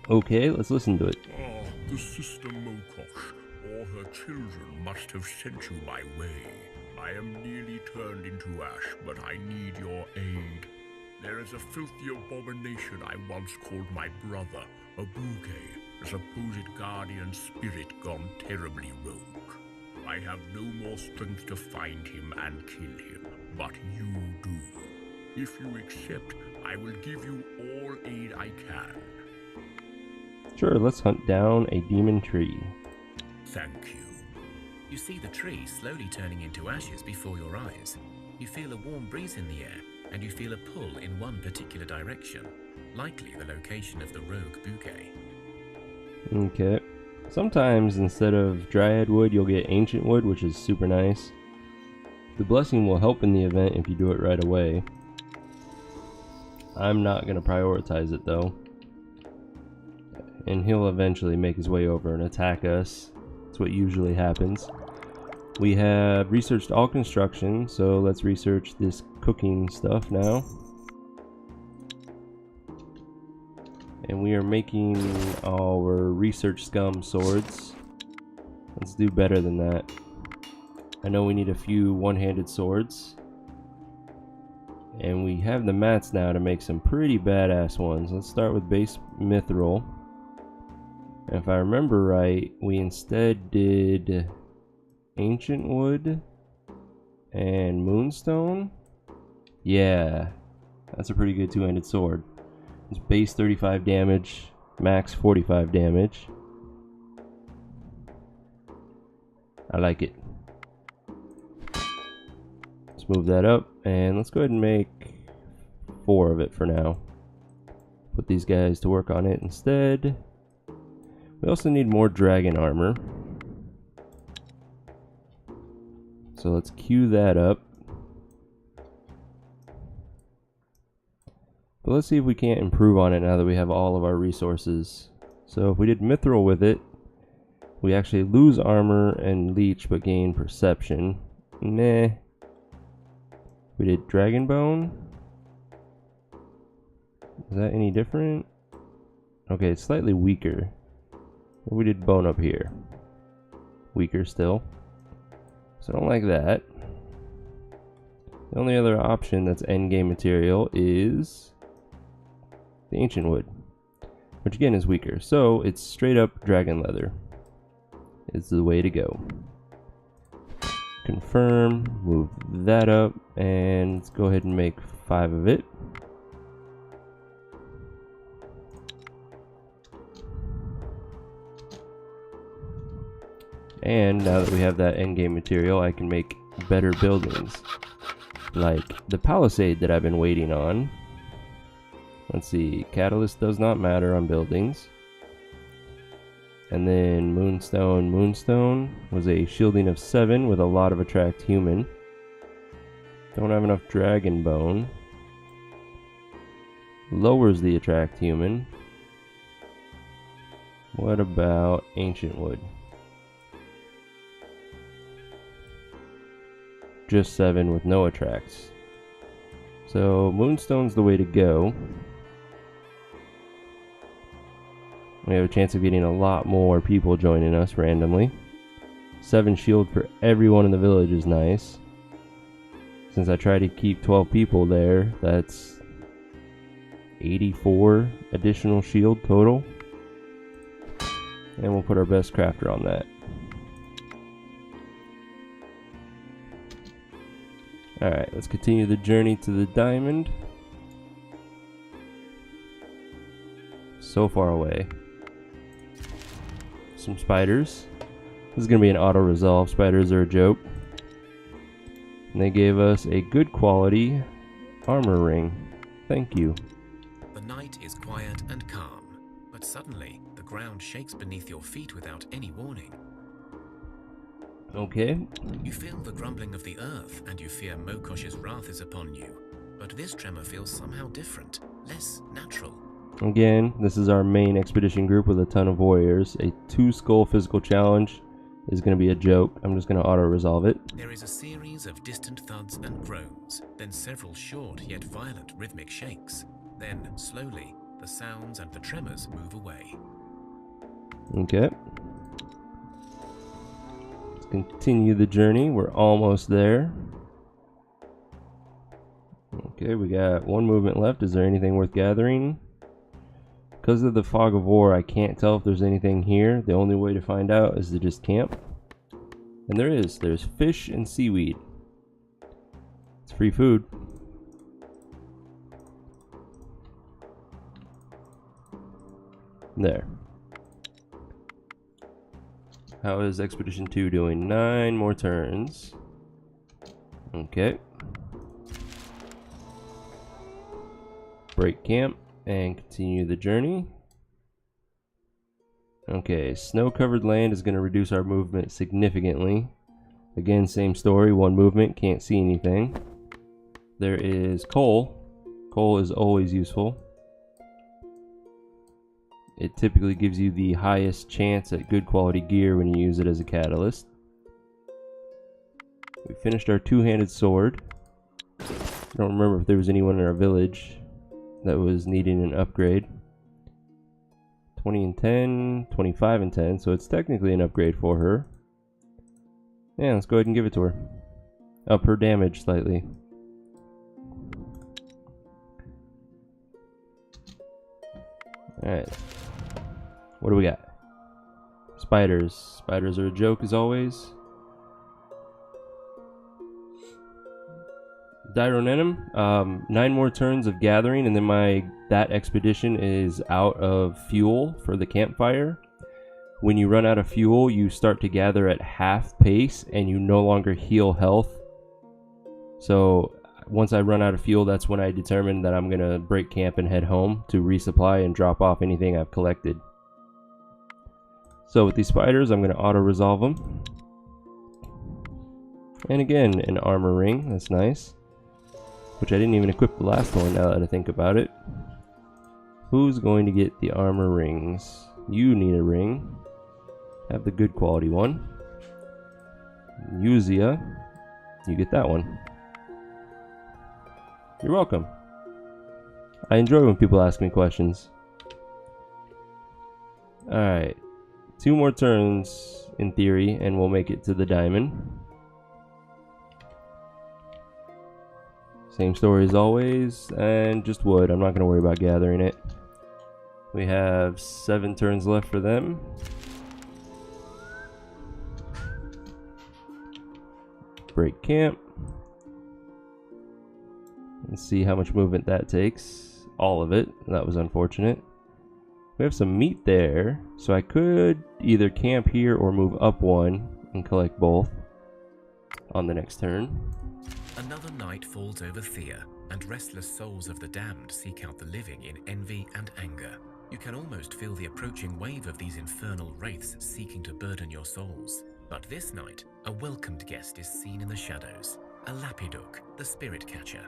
Okay, let's listen to it. Ah, the sister Mokosh or her children must have sent you my way. I am nearly turned into ash, but I need your aid. There is a filthy abomination I once called my brother, a Bouquet, a supposed guardian spirit gone terribly rogue. I have no more strength to find him and kill him, but you do. If you accept, I will give you all aid I can. Sure, let's hunt down a demon tree. Thank you. You see the tree slowly turning into ashes before your eyes. You feel a warm breeze in the air, and you feel a pull in one particular direction, likely the location of the rogue Bouquet. Okay. Sometimes instead of dryad wood, you'll get ancient wood, which is super nice. The blessing will help in the event if you do it right away. I'm not going to prioritize it though. And he'll eventually make his way over and attack us. That's what usually happens. We have researched all construction, so let's research this cooking stuff now. And we are making our research scum swords. Let's do better than that. I know we need a few one-handed swords. And we have the mats now to make some pretty badass ones. Let's start with base mithril. And if I remember right, we instead did ancient wood and moonstone. Yeah, that's a pretty good two-handed sword. It's base 35 damage, max 45 damage. I like it. Let's move that up, and let's go ahead and make 4 of it for now. Put these guys to work on it instead. We also need more dragon armor. So let's queue that up. But let's see if we can't improve on it now that we have all of our resources. So if we did mithril with it, we actually lose armor and leech but gain perception. Meh. We did dragon bone. Is that any different? Okay, it's slightly weaker. We did bone up here. Weaker still. So I don't like that. The only other option that's endgame material is the ancient wood, which again is weaker. So it's straight up dragon leather. It's the way to go. Confirm, move that up, and let's go ahead and make 5 of it. And now that we have that endgame material, I can make better buildings. Like the palisade that I've been waiting on. Let's see, catalyst does not matter on buildings. And then moonstone. Moonstone was a shielding of 7 with a lot of attract human. Don't have enough dragon bone. Lowers the attract human. What about ancient wood? Just 7 with no attracts. So moonstone's the way to go. We have a chance of getting a lot more people joining us randomly. 7 shield for everyone in the village is nice. Since I try to keep 12 people there, that's 84 additional shield total. And we'll put our best crafter on that. Alright, let's continue the journey to the diamond. So far away. Some spiders. This is going to be an auto resolve. Spiders are a joke. And they gave us a good quality armor ring. Thank you. The night is quiet and calm, but suddenly the ground shakes beneath your feet without any warning. Okay. You feel the grumbling of the earth and you fear Mokosh's wrath is upon you. But this tremor feels somehow different, less natural. Again, this is our main expedition group with a ton of warriors. A 2 skull physical challenge is going to be a joke. I'm just going to auto-resolve it. There is a series of distant thuds and groans, then several short yet violent rhythmic shakes. Then, slowly, the sounds and the tremors move away. Okay. Let's continue the journey. We're almost there. Okay, we got one movement left. Is there anything worth gathering? Because of the fog of war, I can't tell if there's anything here. The only way to find out is to just camp. And there is. There's fish and seaweed. It's free food. There. How is Expedition 2 doing? 9 more turns. Okay. Break camp and continue the journey. Okay, snow-covered land is going to reduce our movement significantly. Again, same story, one movement, can't see anything. There is coal. Coal is always useful. It typically gives you the highest chance at good quality gear when you use it as a catalyst. We finished our two-handed sword. I don't remember if there was anyone in our village that was needing an upgrade. 20 and 10, 25 and 10, so it's technically an upgrade for her. Yeah, let's go ahead and give it to her. Up her damage slightly. Alright. What do we got? Spiders. Spiders are a joke as always. Dyronenum. 9 more turns of gathering, and then that expedition is out of fuel for the campfire. When you run out of fuel, you start to gather at half pace, and you no longer heal health. So once I run out of fuel, that's when I determine that I'm gonna break camp and head home to resupply and drop off anything I've collected. So with these spiders, I'm gonna auto-resolve them. And again, an armor ring. That's nice. Which I didn't even equip the last one, now that I think about it. Who's going to get the armor rings? You need a ring. Have the good quality one. Uzia, you get that one. You're welcome. I enjoy when people ask me questions. Alright. 2 more turns, in theory, and we'll make it to the diamond. Same story as always, and just wood. I'm not going to worry about gathering it. We have 7 turns left for them. Break camp. Let's see how much movement that takes. All of it. That was unfortunate. We have some meat there, so I could either camp here or move up 1 and collect both on the next turn. Another night falls over Thea, and restless souls of the damned seek out the living in envy and anger. You can almost feel the approaching wave of these infernal wraiths seeking to burden your souls. But this night, a welcomed guest is seen in the shadows, a lapidok, the spirit catcher.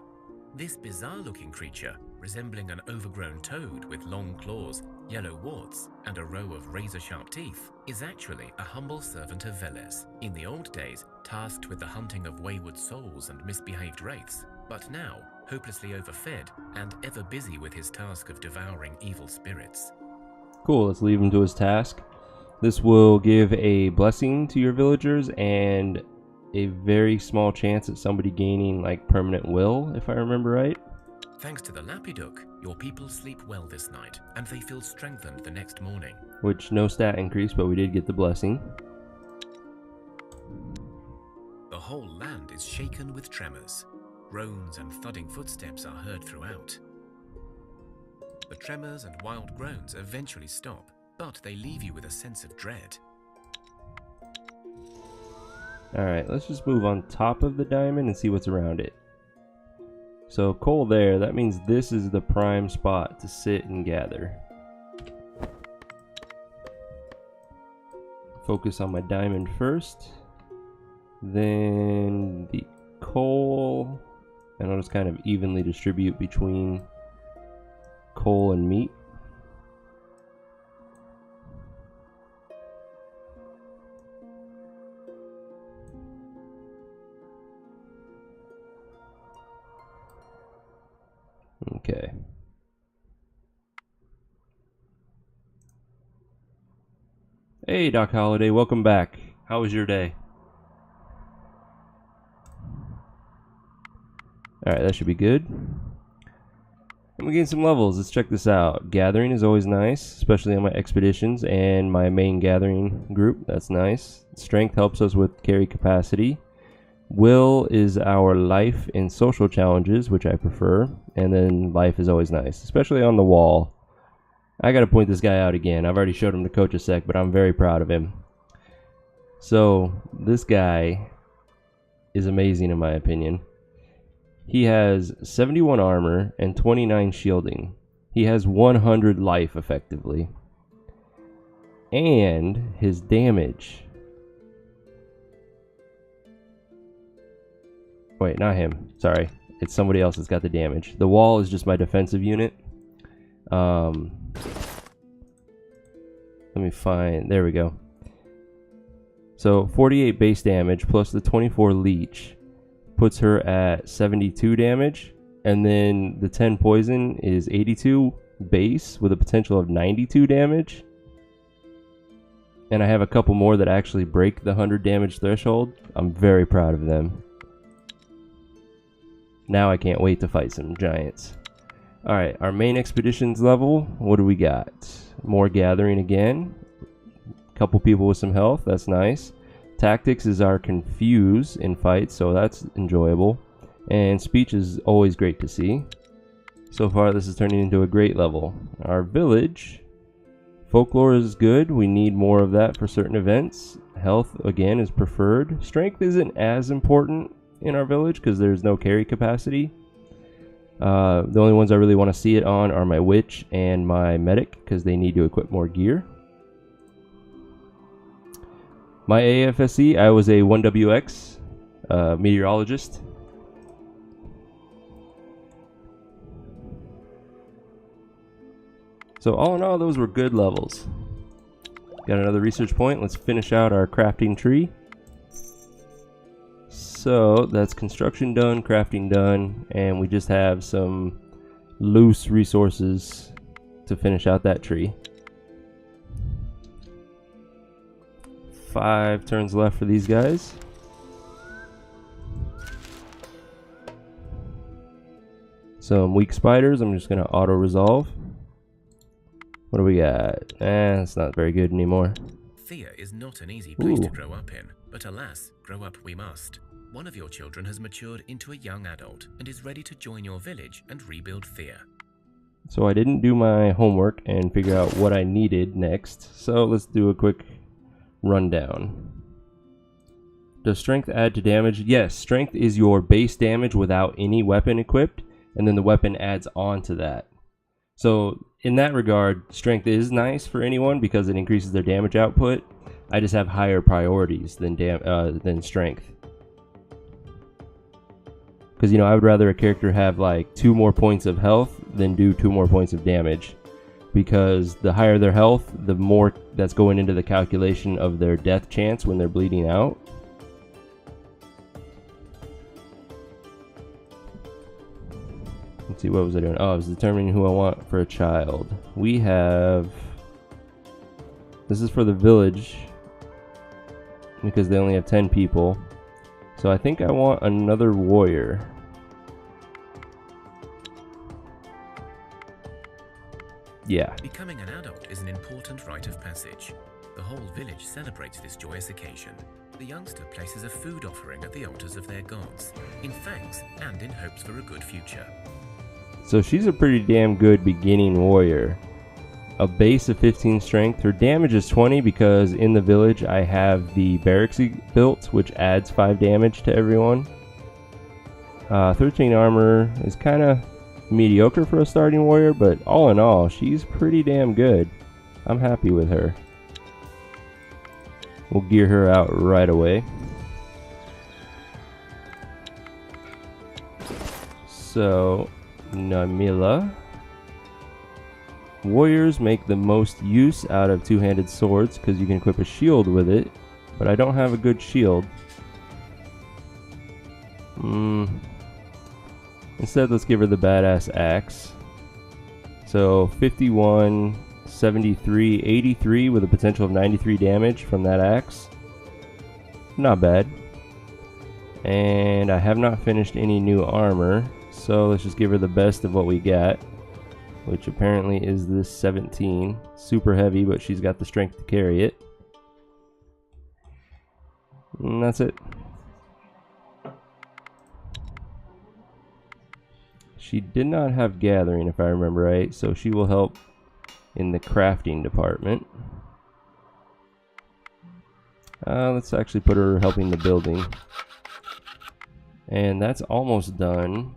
This bizarre-looking creature, resembling an overgrown toad with long claws, yellow warts, and a row of razor-sharp teeth, is actually a humble servant of Veles, in the old days tasked with the hunting of wayward souls and misbehaved wraiths, but now hopelessly overfed and ever busy with his task of devouring evil spirits. Cool, let's leave him to his task. This will give a blessing to your villagers and a very small chance at somebody gaining like permanent will, if I remember right. Thanks to the lapidok, your people sleep well this night, and they feel strengthened the next morning. Which, no stat increase, but we did get the blessing. The whole land is shaken with tremors. Groans and thudding footsteps are heard throughout. The tremors and wild groans eventually stop, but they leave you with a sense of dread. Alright, let's just move on top of the diamond and see what's around it. So coal there, that means this is the prime spot to sit and gather. Focus on my diamond first, then the coal, and I'll just kind of evenly distribute between coal and meat. Okay. Hey, Doc Holliday, welcome back. How was your day? Alright, that should be good. And we gain some levels. Let's check this out. Gathering is always nice, especially on my expeditions and my main gathering group. That's nice. Strength helps us with carry capacity. Will is our life and social challenges, which I prefer. And then life is always nice, especially on the wall. I gotta point this guy out again. I've already showed him to Coach a sec, but I'm very proud of him. So, this guy is amazing in my opinion. He has 71 armor and 29 shielding. He has 100 life effectively. And his damage. Wait, not him. Sorry. It's somebody else that's got the damage. The wall is just my defensive unit. Let me find... There we go. So, 48 base damage plus the 24 leech puts her at 72 damage, and then the 10 poison is 82 base with a potential of 92 damage. And I have a couple more that actually break the 100 damage threshold. I'm very proud of them. Now I can't wait to fight some giants. Alright, our main expeditions level, what do we got? More gathering again. Couple people with some health, that's nice. Tactics is our confuse in fights, so that's enjoyable. And speech is always great to see. So far this is turning into a great level. Our village, folklore is good, we need more of that for certain events. Health again is preferred. Strength isn't as important in our village because there's no carry capacity. The only ones I really want to see it on are my witch and my medic because they need to equip more gear. My AFSE, I was a 1WX meteorologist. So all in all, those were good levels. Got another research point. Let's finish out our crafting tree. So that's construction done, crafting done, and we just have some loose resources to finish out that tree. 5 turns left for these guys. Some weak spiders, I'm just gonna auto resolve. What do we got? It's not very good anymore. Thea is not an easy place to grow up in, but alas, grow up we must. One of your children has matured into a young adult and is ready to join your village and rebuild Thea. So I didn't do my homework and figure out what I needed next, so let's do a quick rundown. Does strength add to damage? Yes, strength is your base damage without any weapon equipped, and then the weapon adds on to that. So in that regard, strength is nice for anyone because it increases their damage output. I just have higher priorities than strength. Because, you know, I would rather a character have like 2 more points of health than do 2 more points of damage. Because the higher their health, the more that's going into the calculation of their death chance when they're bleeding out. Let's see, what was I doing? Oh, I was determining who I want for a child. We have... This is for the village, because they only have 10 people. So I think I want another warrior. Yeah. Becoming an adult is an important rite of passage. The whole village celebrates this joyous occasion. The youngster places a food offering at the altars of their gods, in thanks and in hopes for a good future. So she's a pretty damn good beginning warrior. A base of 15 strength. Her damage is 20 because in the village I have the barracks built, which adds 5 damage to everyone. 13 armor is kind of mediocre for a starting warrior, but all in all, she's pretty damn good. I'm happy with her. We'll gear her out right away. So, Namila. Warriors make the most use out of two-handed swords because you can equip a shield with it, but I don't have a good shield. We'll Instead, let's give her the badass axe. So 51, 73, 83 with a potential of 93 damage from that axe. Not bad. And I have not finished any new armor, so let's just give her the best of what we got, which apparently is this 17. Super heavy, but she's got the strength to carry it. And that's it. She did not have gathering, if I remember right, so she will help in the crafting department. Let's actually put her helping the building. And that's almost done.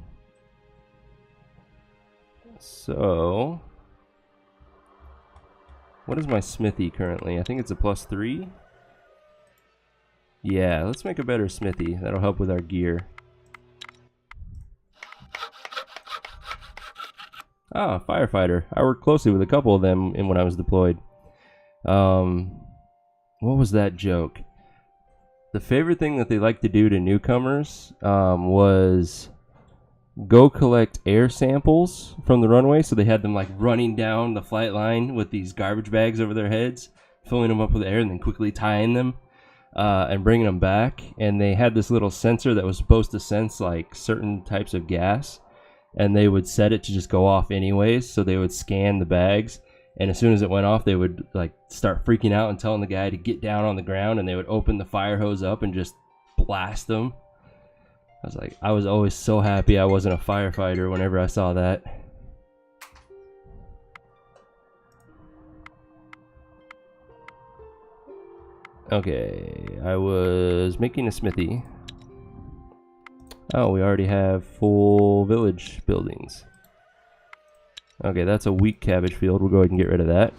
So, what is my smithy currently? I think it's a +3. Yeah, let's make a better smithy. That'll help with our gear. Ah, firefighter. I worked closely with a couple of them when I was deployed. What was that joke? The favorite thing that they like to do to newcomers was go collect air samples from the runway. So they had them like running down the flight line with these garbage bags over their heads, filling them up with air and then quickly tying them and bringing them back. And they had this little sensor that was supposed to sense like certain types of gas, and they would set it to just go off anyways. So they would scan the bags, and as soon as it went off, they would like start freaking out and telling the guy to get down on the ground, and they would open the fire hose up and just blast them. I was always so happy I wasn't a firefighter whenever I saw that. Okay, I was making a smithy. Oh, we already have full village buildings. Okay, that's a weak cabbage field. We'll go ahead and get rid of that.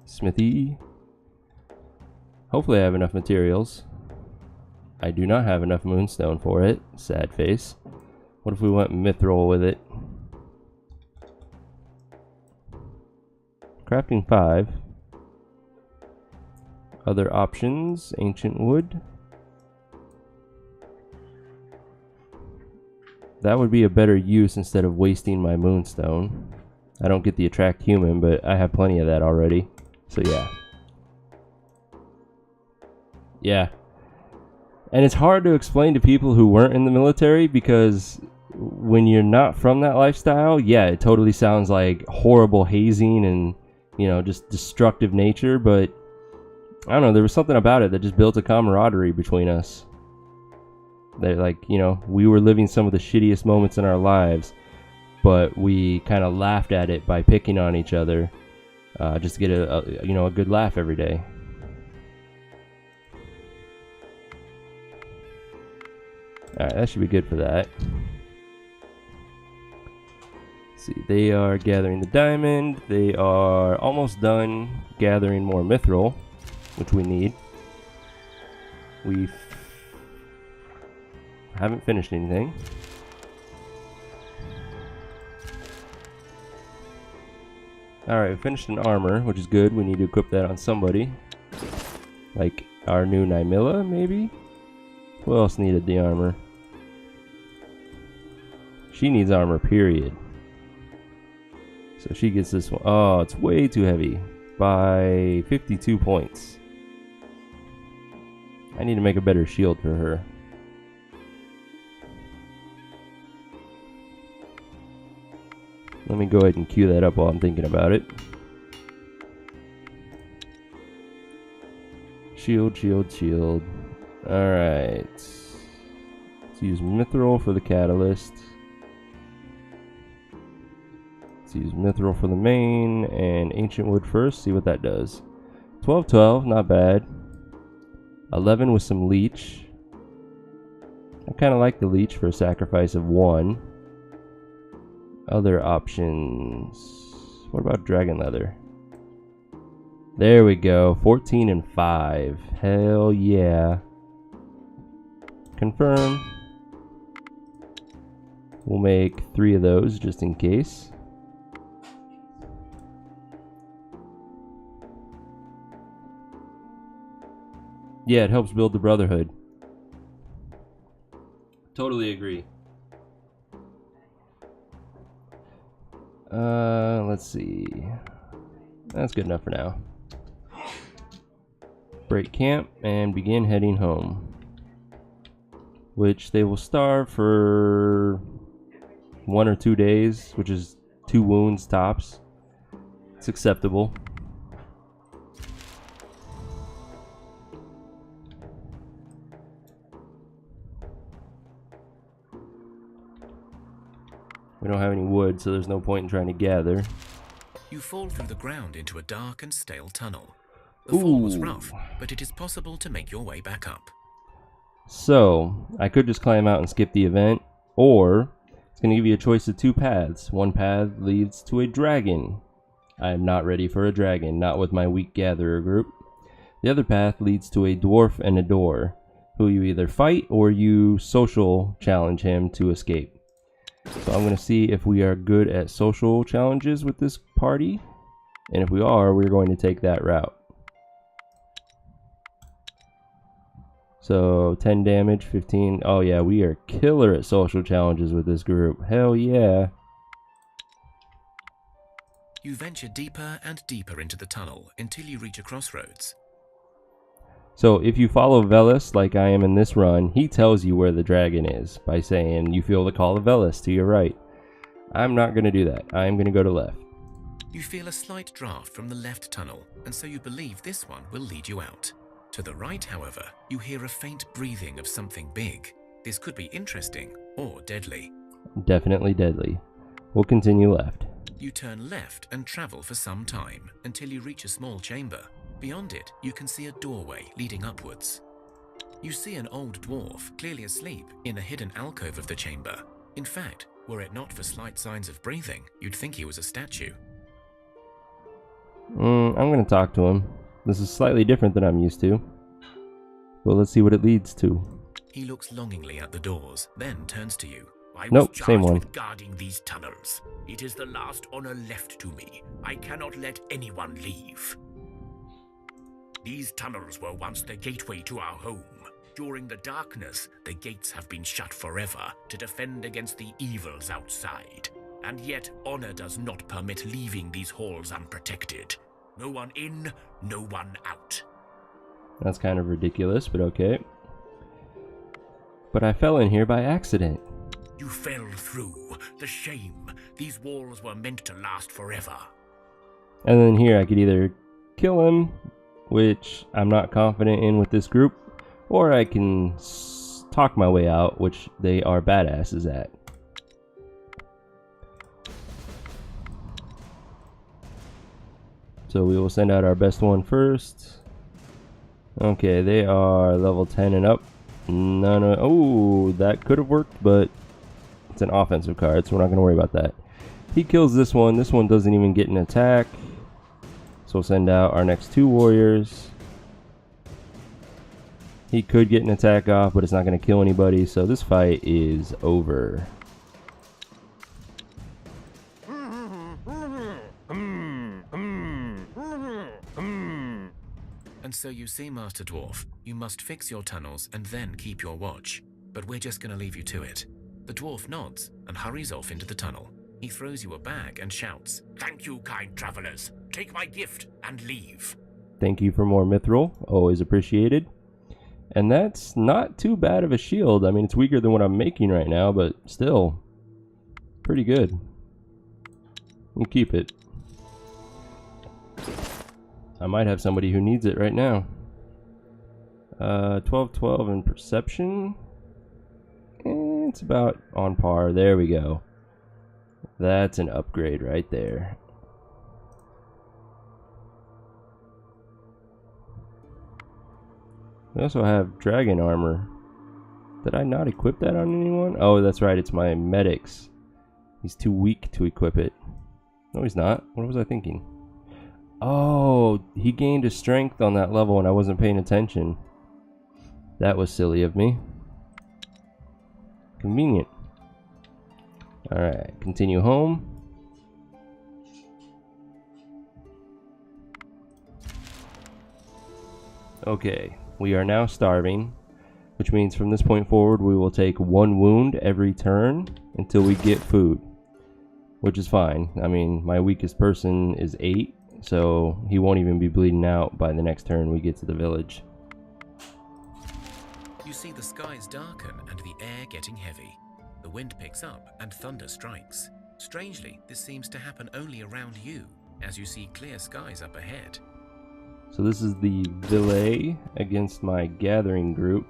Smithy. Hopefully I have enough materials. I do not have enough moonstone for it. Sad face. What if we went mithril with it? Crafting 5. Other options, ancient wood. That would be a better use instead of wasting my moonstone. I don't get the attract human, but I have plenty of that already. So yeah. Yeah. And it's hard to explain to people who weren't in the military, because when you're not from that lifestyle, yeah, it totally sounds like horrible hazing and, you know, just destructive nature, but I don't know, there was something about it that just built a camaraderie between us. That, like, you know, we were living some of the shittiest moments in our lives, but we kind of laughed at it by picking on each other, just to get a good laugh every day. Alright, that should be good for that. Let's see, they are gathering the diamond. They are almost done gathering more mithril, which we need. We haven't finished anything. Alright, we finished an armor, which is good. We need to equip that on somebody. Like our new Nymilla, maybe? Who else needed the armor? She needs armor, period. So she gets this one. Oh, it's way too heavy. By 52 points. I need to make a better shield for her. Let me go ahead and queue that up while I'm thinking about it. Shield, shield, shield. Alright. Let's use mithril for the catalyst. Let's use mithril for the main and ancient wood first, see what that does. 12, not bad. 11 with some leech. I kind of like the leech for a sacrifice of 1. Other options. What about dragon leather? There we go. 14 and 5. Hell yeah. Confirm. We'll make 3 of those just in case. Yeah, it helps build the brotherhood. Totally agree. Let's see. That's good enough for now. Break camp and begin heading home. Which they will starve for 1 or 2 days, which is 2 wounds tops. It's acceptable. We don't have any wood, so there's no point in trying to gather. You fall through the ground into a dark and stale tunnel. The fall was rough, but it is possible to make your way back up. So, I could just climb out and skip the event, or it's going to give you a choice of 2 paths. One path leads to a dragon. I am not ready for a dragon, not with my weak gatherer group. The other path leads to a dwarf and a door, who you either fight or you social challenge him to escape. So I'm going to see if we are good at social challenges with this party. And if we are, we're going to take that route. So 10 damage, 15. Oh yeah, we are killer at social challenges with this group. Hell yeah. You venture deeper and deeper into the tunnel until you reach a crossroads. So if you follow Veles like I am in this run, he tells you where the dragon is by saying you feel the call of Veles to your right. I'm not going to do that. I'm going to go to left. You feel a slight draft from the left tunnel, and so you believe this one will lead you out. To the right, however, you hear a faint breathing of something big. This could be interesting or deadly. Definitely deadly. We'll continue left. You turn left and travel for some time until you reach a small chamber. Beyond it, you can see a doorway leading upwards. You see an old dwarf, clearly asleep, in a hidden alcove of the chamber. In fact, were it not for slight signs of breathing, you'd think he was a statue. I'm going to talk to him. This is slightly different than I'm used to. Well, let's see what it leads to. He looks longingly at the doors, then turns to you. I was Nope, charged same one. with guarding these tunnels. It is the last honor left to me. I cannot let anyone leave. These tunnels were once the gateway to our home. During the darkness, the gates have been shut forever to defend against the evils outside. And yet, honor does not permit leaving these halls unprotected. No one in, no one out. That's kind of ridiculous, but okay. But I fell in here by accident. You fell through. The shame. These walls were meant to last forever. And then here I could either kill him, which I'm not confident in with this group, or I can talk my way out, which they are badasses at. So we will send out our best one first. Okay, they are level 10 and up. None of, oh, that could have worked, but it's an offensive card, so we're not going to worry about that. He kills this one. This one doesn't even get an attack. So we'll send out our next 2 warriors. He could get an attack off, but it's not going to kill anybody, so this fight is over. And so you see, Master Dwarf, you must fix your tunnels and then keep your watch. But we're just going to leave you to it. The dwarf nods and hurries off into the tunnel. He throws you a bag and shouts, Thank you, kind travelers. Take my gift and leave. Thank you for more mithril. Always appreciated. And that's not too bad of a shield. I mean, it's weaker than what I'm making right now, but still pretty good. We'll keep it. I might have somebody who needs it right now. 12 in perception. It's about on par. There we go. That's an upgrade right there. We also have dragon armor. Did I not equip that on anyone? Oh, that's right. It's my medics. He's too weak to equip it. No, he's not. What was I thinking? Oh, he gained a strength on that level and I wasn't paying attention. That was silly of me. Convenient. Alright, continue home. Okay, We are now starving, which means from this point forward we will take 1 wound every turn until we get food, which is fine. I mean, my weakest person is 8, so he won't even be bleeding out by the next turn we get to the village. You see the skies darken and the air getting heavy. The wind picks up and thunder strikes. Strangely, this seems to happen only around you, as you see clear skies up ahead. So this is the Veles against my gathering group.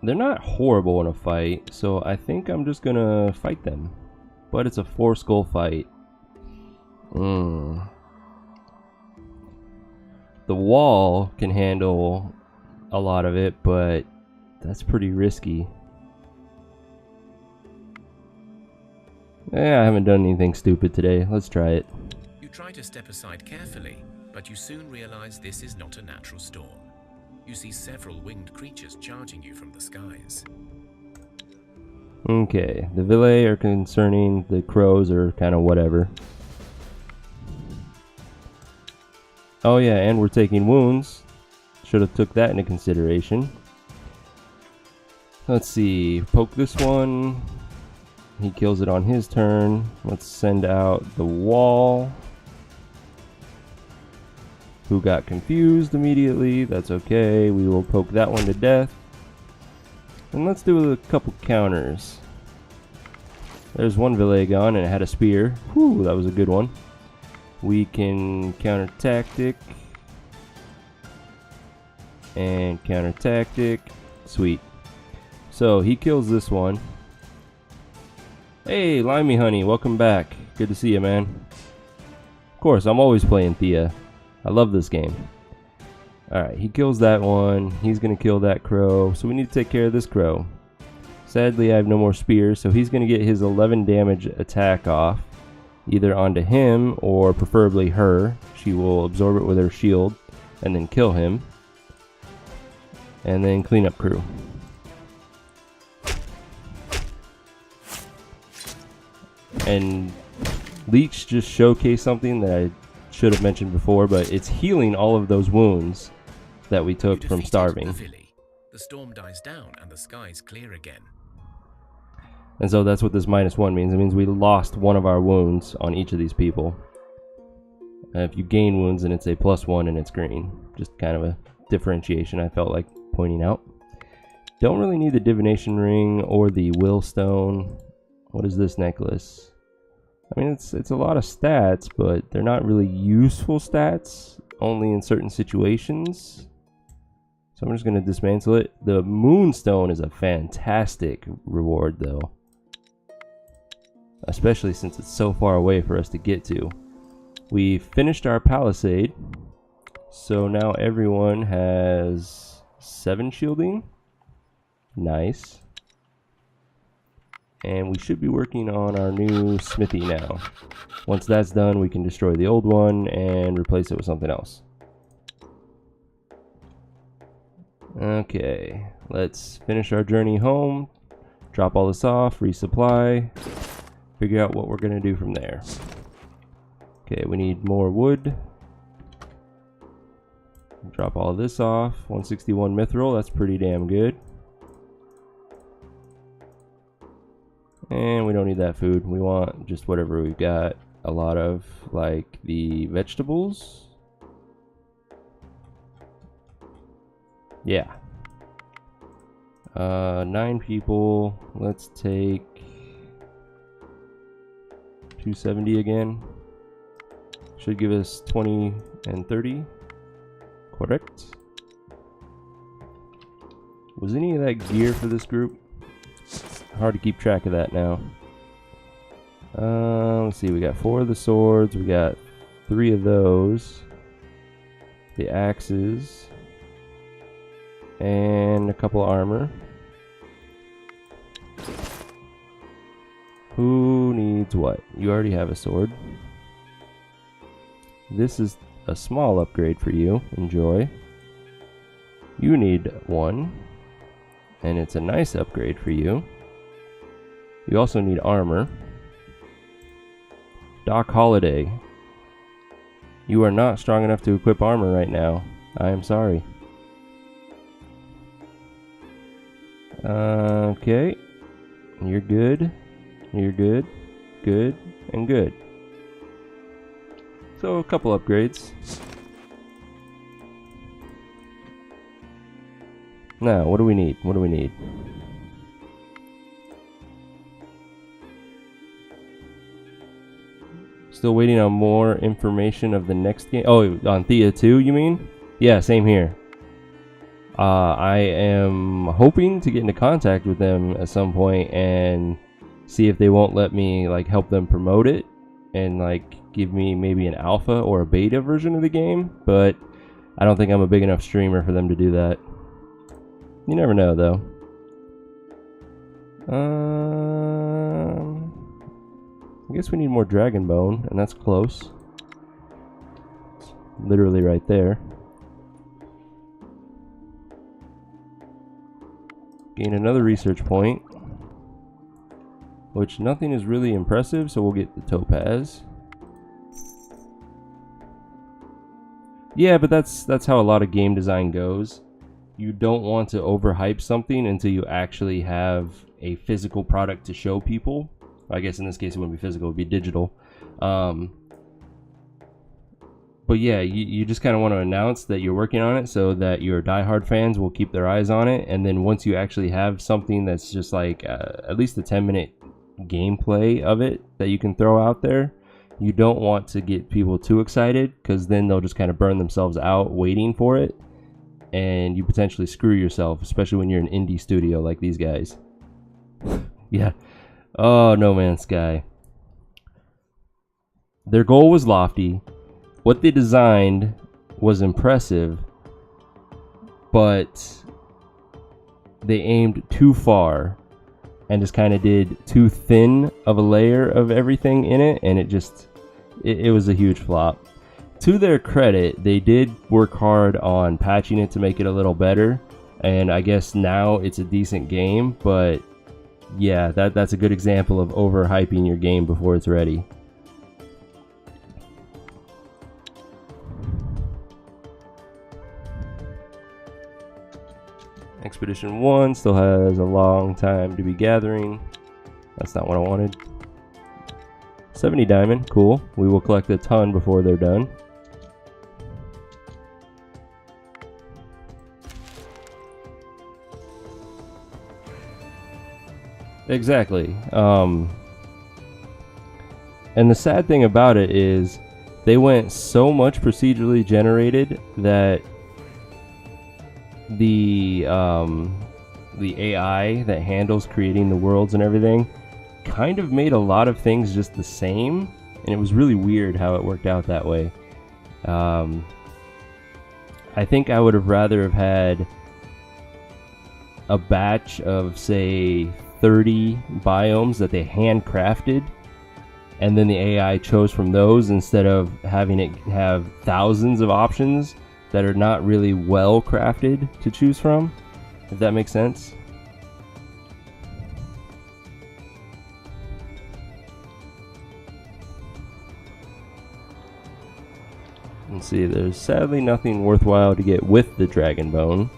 They're not horrible in a fight, so I think I'm just gonna fight them. But it's a 4-skull fight. The wall can handle a lot of it, but that's pretty risky. I haven't done anything stupid today. Let's try it. You try to step aside carefully, but you soon realize this is not a natural storm. You see several winged creatures charging you from the skies. Okay, the Veles are concerning, the crows are kind of whatever. Oh yeah, and we're taking wounds. Should have took that into consideration. Let's see, poke this one. He kills it on his turn. Let's send out the wall. Who got confused immediately. That's okay. We will poke that one to death. And let's do a couple counters. There's one Veles gone and it had a spear. Whew, that was a good one. We can counter tactic. And counter tactic. Sweet. So he kills this one. Hey, Limey Honey, welcome back. Good to see you, man. Of course, I'm always playing Thea. I love this game. Alright, he kills that one. He's going to kill that crow. So we need to take care of this crow. Sadly, I have no more spears, so he's going to get his 11 damage attack off. Either onto him, or preferably her. She will absorb it with her shield, and then kill him. And then clean up crew. And Leech just showcased something that I should have mentioned before, but it's healing all of those wounds that we took from starving. The storm dies down and the skies clear again. And so that's what this -1 means. It means we lost one of our wounds on each of these people. If you gain wounds, then it's a +1 and it's green. Just kind of a differentiation I felt like pointing out. Don't really need the divination ring or the will stone. What is this necklace? I mean, it's a lot of stats, but they're not really useful stats, only in certain situations. So I'm just going to dismantle it. The moonstone is a fantastic reward, though. Especially since it's so far away for us to get to. We finished our palisade. So now everyone has 7 shielding. Nice. And we should be working on our new smithy now. Once that's done, we can destroy the old one and replace it with something else. Okay, let's finish our journey home, drop all this off, resupply, figure out what we're going to do from there. Okay, we need more wood. Drop all this off. 161 mithril, that's pretty damn good. And we don't need that food. We want just whatever we've got. A lot of, like, the vegetables. Yeah. 9 people. Let's take 270 again. Should give us 20 and 30. Correct. Was any of that gear for this group? Hard to keep track of that now. Let's see, we got 4 of the swords, we got 3 of those, the axes, and a couple armor. Who needs what? You already have a sword. This is a small upgrade for you. Enjoy. You need one, and it's a nice upgrade for you. You also need armor. Doc Holiday. You are not strong enough to equip armor right now. I am sorry. Okay. You're good. You're good. Good. And good. So a couple upgrades. Now, what do we need? What do we need? Still waiting on more information of the next game. Oh, on Thea 2, you mean? Yeah, same here. I am hoping to get into contact with them at some point and see if they won't let me like help them promote it and like give me maybe an alpha or a beta version of the game, but I don't think I'm a big enough streamer for them to do that. You never know though. I guess we need more dragon bone, and that's close. It's literally right there. Gain another research point, which nothing is really impressive, so we'll get the topaz. Yeah, but that's how a lot of game design goes. You don't want to overhype something until you actually have a physical product to show people. I guess in this case it wouldn't be physical, it would be digital. But yeah, you just kind of want to announce that you're working on it so that your diehard fans will keep their eyes on it. And then once you actually have something that's just like at least a 10-minute gameplay of it that you can throw out there, you don't want to get people too excited because then they'll just kind of burn themselves out waiting for it. And you potentially screw yourself, especially when you're an indie studio like these guys. Yeah. Oh, No Man's Sky. Their goal was lofty. What they designed was impressive, but they aimed too far and just kind of did too thin of a layer of everything in it, and it was a huge flop. To their credit, they did work hard on patching it to make it a little better, and I guess now it's a decent game, but yeah, that's a good example of overhyping your game before it's ready. Expedition 1 still has a long time to be gathering. That's not what I wanted. 70 diamond, cool. We will collect a ton before they're done. Exactly. And the sad thing about it is they went so much procedurally generated that the AI that handles creating the worlds and everything kind of made a lot of things just the same, and it was really weird how it worked out that way. I think I would have rather have had a batch of say 30 biomes that they handcrafted, and then the AI chose from those instead of having it have thousands of options that are not really well crafted to choose from, if that makes sense. Let's see, there's sadly nothing worthwhile to get with the dragon bone,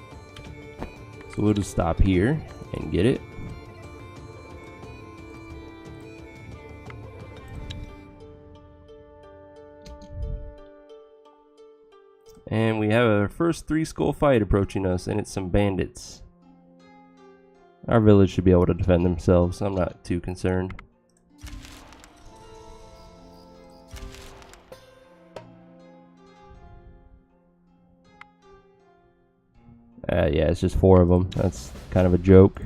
so we'll just stop here and get it. And we have our first 3-skull fight approaching us, and it's some bandits. Our village should be able to defend themselves. I'm not too concerned. Yeah, it's just 4 of them. That's kind of a joke.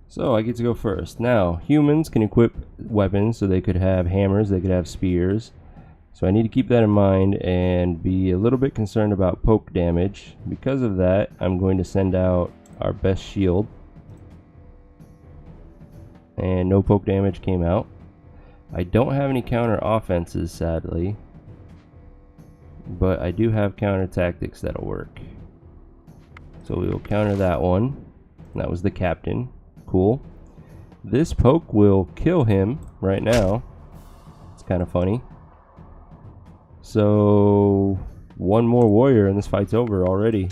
So I get to go first. Now, humans can equip weapons, so they could have hammers, they could have spears. So I need to keep that in mind and be a little bit concerned about poke damage. Because of that, I'm going to send out our best shield. And no poke damage came out. I don't have any counter offenses, sadly. But I do have counter tactics that'll work. So we will counter that one. That was the captain. Cool. This poke will kill him right now. It's kind of funny. So, one more warrior and this fight's over already.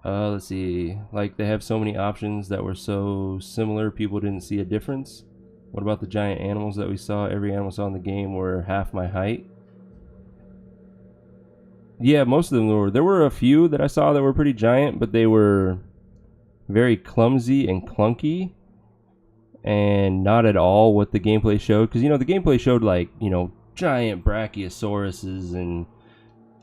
Let's see. Like, they have so many options that were so similar, people didn't see a difference. What about the giant animals that we saw? Every animal saw in the game were half my height. Yeah, most of them were. There were a few that I saw that were pretty giant, but they were very clumsy and clunky, and not at all what the gameplay showed. Because, you know, the gameplay showed, like, you know, giant brachiosauruses, and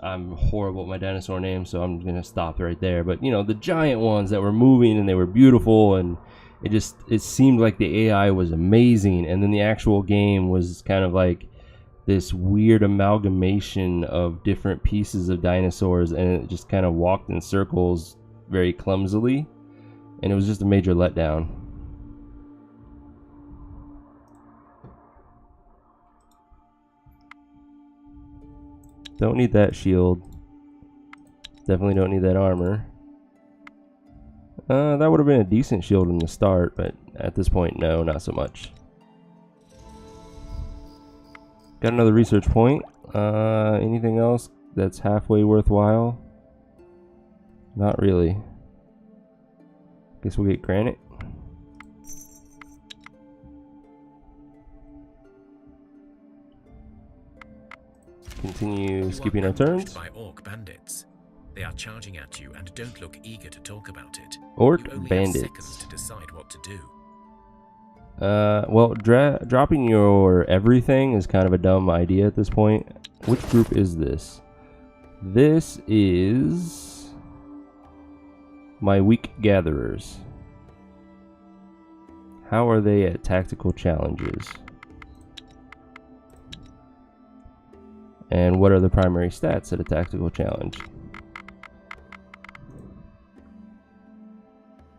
I'm horrible at my dinosaur name, so I'm going to stop right there. But, you know, the giant ones that were moving and they were beautiful, and it seemed like the AI was amazing. And then the actual game was kind of like this weird amalgamation of different pieces of dinosaurs, and it just kind of walked in circles very clumsily, and it was just a major letdown. Don't need that shield. Definitely don't need that armor. That would have been a decent shield in the start, but at this point, no, not so much. Got another research point. Anything else that's halfway worthwhile? Not really. Guess we'll get granite. Continue skipping our turns. By orc bandits. They are charging at you and don't look eager to talk about it. Orc you only bandits. have seconds to decide what to do. Well, dropping your everything is kind of a dumb idea at this point. Which group is this? This is my weak gatherers. How are they at tactical challenges? And what are the primary stats at a tactical challenge?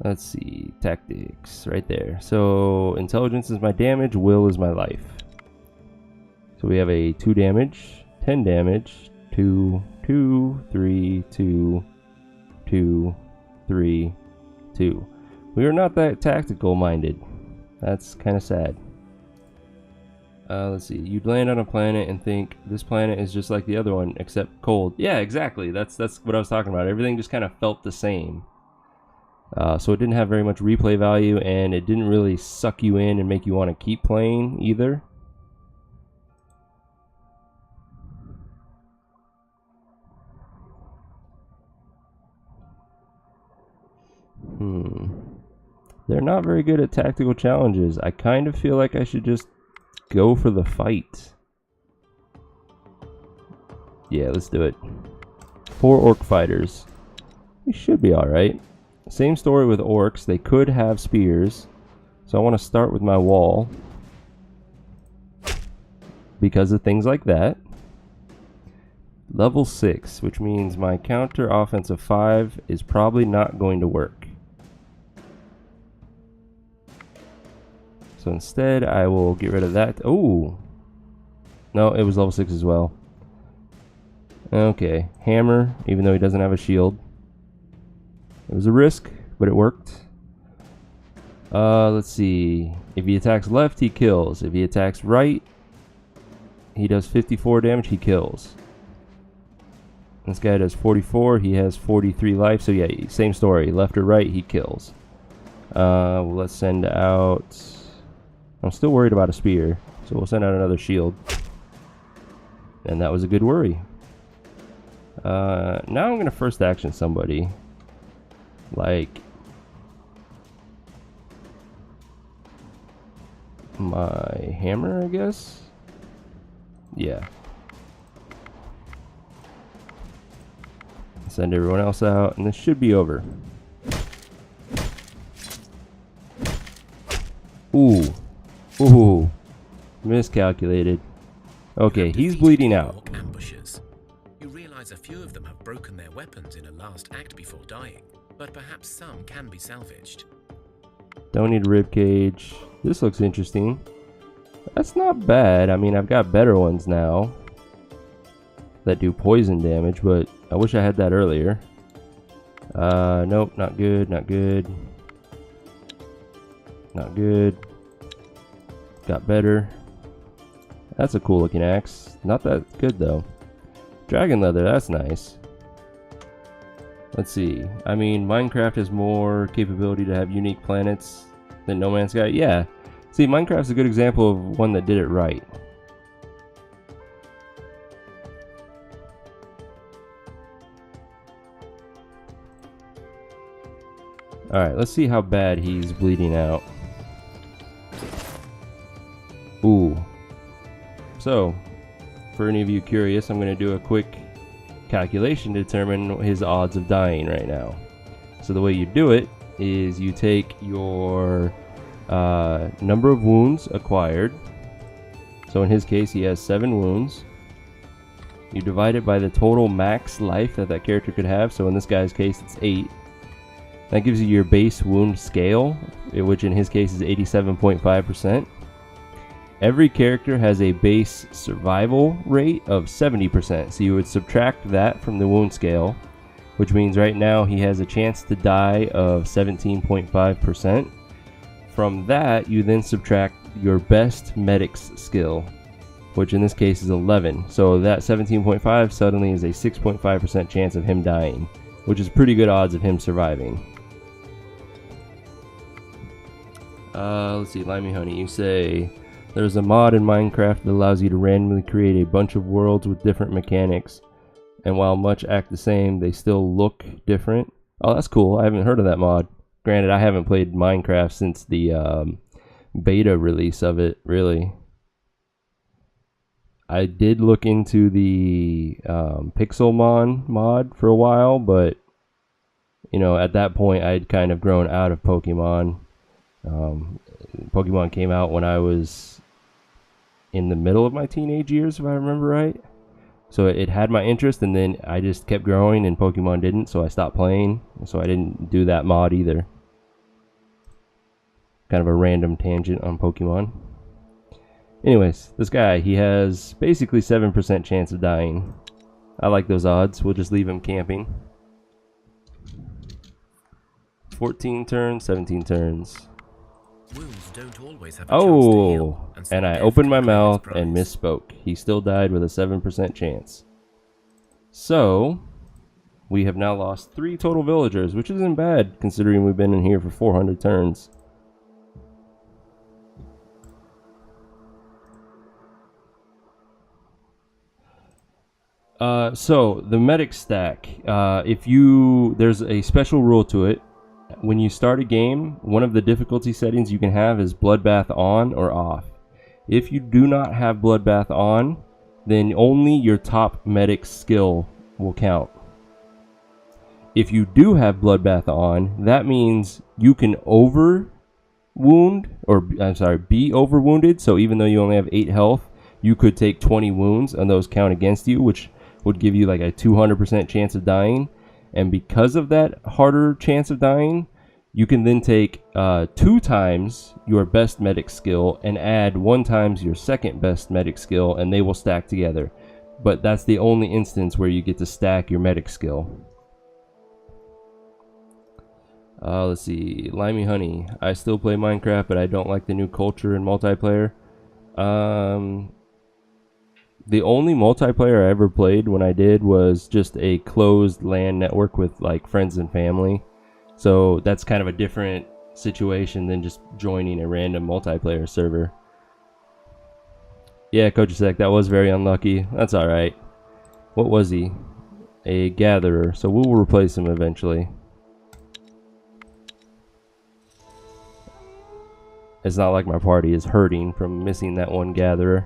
Let's see, tactics, right there. So intelligence is my damage, will is my life. So we have a 2 damage, 10 damage, 2, 2, 3, 2, 2, 3, 2. We are not that tactical minded. That's kind of sad. Let's see, you'd land on a planet and think this planet is just like the other one except cold. Yeah, exactly, that's what I was talking about. Everything just kind of felt the same. So it didn't have very much replay value, and it didn't really suck you in and make you want to keep playing either. They're not very good at tactical challenges. I kind of feel like I should just go for the fight. Yeah, let's do it. 4 orc fighters. We should be alright. Same story with orcs. They could have spears. So I want to start with my wall. Because of things like that. Level 6, which means my counter offensive 5 is probably not going to work. So instead, I will get rid of that. Oh! No, it was level 6 as well. Okay, hammer, even though he doesn't have a shield. It was a risk, but it worked. Let's see. If he attacks left, he kills. If he attacks right, he does 54 damage, he kills. This guy does 44, he has 43 life, so yeah, same story. Left or right, he kills. Let's send out... I'm still worried about a spear, so we'll send out another shield. And that was a good worry. Now I'm going to first action somebody. Like... my hammer, I guess? Yeah. Send everyone else out, and this should be over. Ooh. Ooh. Miscalculated. Okay, he's bleeding out. Ambushes. You realize a few of them have broken their weapons in a last act before dying, but perhaps some can be salvaged. Don't need a ribcage. This looks interesting. That's not bad. I mean, I've got better ones now that do poison damage, but I wish I had that earlier. Nope, not good, not good. Not good. Got better. That's a cool looking axe. Not that good though. Dragon leather, that's nice. Let's see. I mean, Minecraft has more capability to have unique planets than No Man's Sky. Yeah. See, Minecraft's a good example of one that did it right. Alright, let's see how bad he's bleeding out. Ooh. So, for any of you curious, I'm going to do a quick calculation to determine his odds of dying right now. So the way you do it is you take your number of wounds acquired. So in his case, he has 7 wounds. You divide it by the total max life that that character could have. So in this guy's case, it's 8. That gives you your base wound scale, which in his case is 87.5%. Every character has a base survival rate of 70%, so you would subtract that from the wound scale, which means right now he has a chance to die of 17.5%. From that, you then subtract your best medic's skill, which in this case is 11. So that 17.5 suddenly is a 6.5% chance of him dying, which is pretty good odds of him surviving. Let's see, Limey Honey, you say there's a mod in Minecraft that allows you to randomly create a bunch of worlds with different mechanics, and while much act the same, they still look different. Oh, that's cool. I haven't heard of that mod. Granted, I haven't played Minecraft since the beta release of it, really. I did look into the Pixelmon mod for a while, but you know, at that point I'd kind of grown out of Pokemon. Pokemon came out when I was in the middle of my teenage years, if I remember right. So it had my interest, and then I just kept growing and Pokemon didn't, so I stopped playing. So I didn't do that mod either. Kind of a random tangent on Pokemon. Anyways, this guy, he has basically 7% chance of dying. I like those odds. We'll just leave him camping. 14 turns, 17 turns. Wounds don't always have a chance to heal, Oh, so and I death opened can my claim its mouth prize. and misspoke. He still died with a 7% chance. So, we have now lost 3 total villagers, which isn't bad considering we've been in here for 400 turns. So the medic stack, there's a special rule to it. When you start a game, one of the difficulty settings you can have is Bloodbath on or off. If you do not have Bloodbath on, then only your top medic skill will count. If you do have Bloodbath on, that means you can be over wounded. So even though you only have 8 health, you could take 20 wounds and those count against you, which would give you like a 200% chance of dying. And because of that harder chance of dying, you can then take 2 times your best medic skill and add 1 times your second best medic skill, and they will stack together. But that's the only instance where you get to stack your medic skill. Let's see, Limey Honey. I still play Minecraft, but I don't like the new culture in multiplayer. The only multiplayer I ever played when I did was just a closed LAN network with like friends and family. So that's kind of a different situation than just joining a random multiplayer server. Yeah, Kojusek, that was very unlucky. That's alright. What was he? A gatherer. So we'll replace him eventually. It's not like my party is hurting from missing that one gatherer.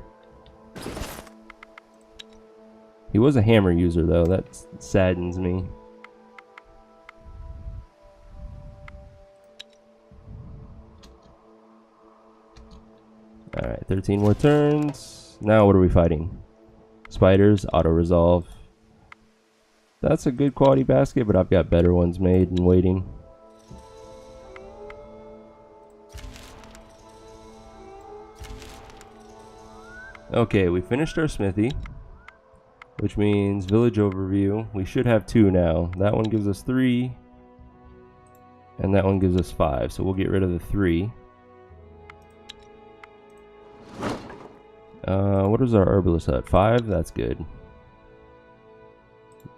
He was a hammer user though, that saddens me. Alright, 13 more turns. Now what are we fighting? Spiders, auto-resolve. That's a good quality basket, but I've got better ones made and waiting. Okay, we finished our smithy, which means village overview. We should have 2 now. That one gives us 3, and that one gives us 5, so we'll get rid of the 3. What is our herbalist hut? 5? That's good.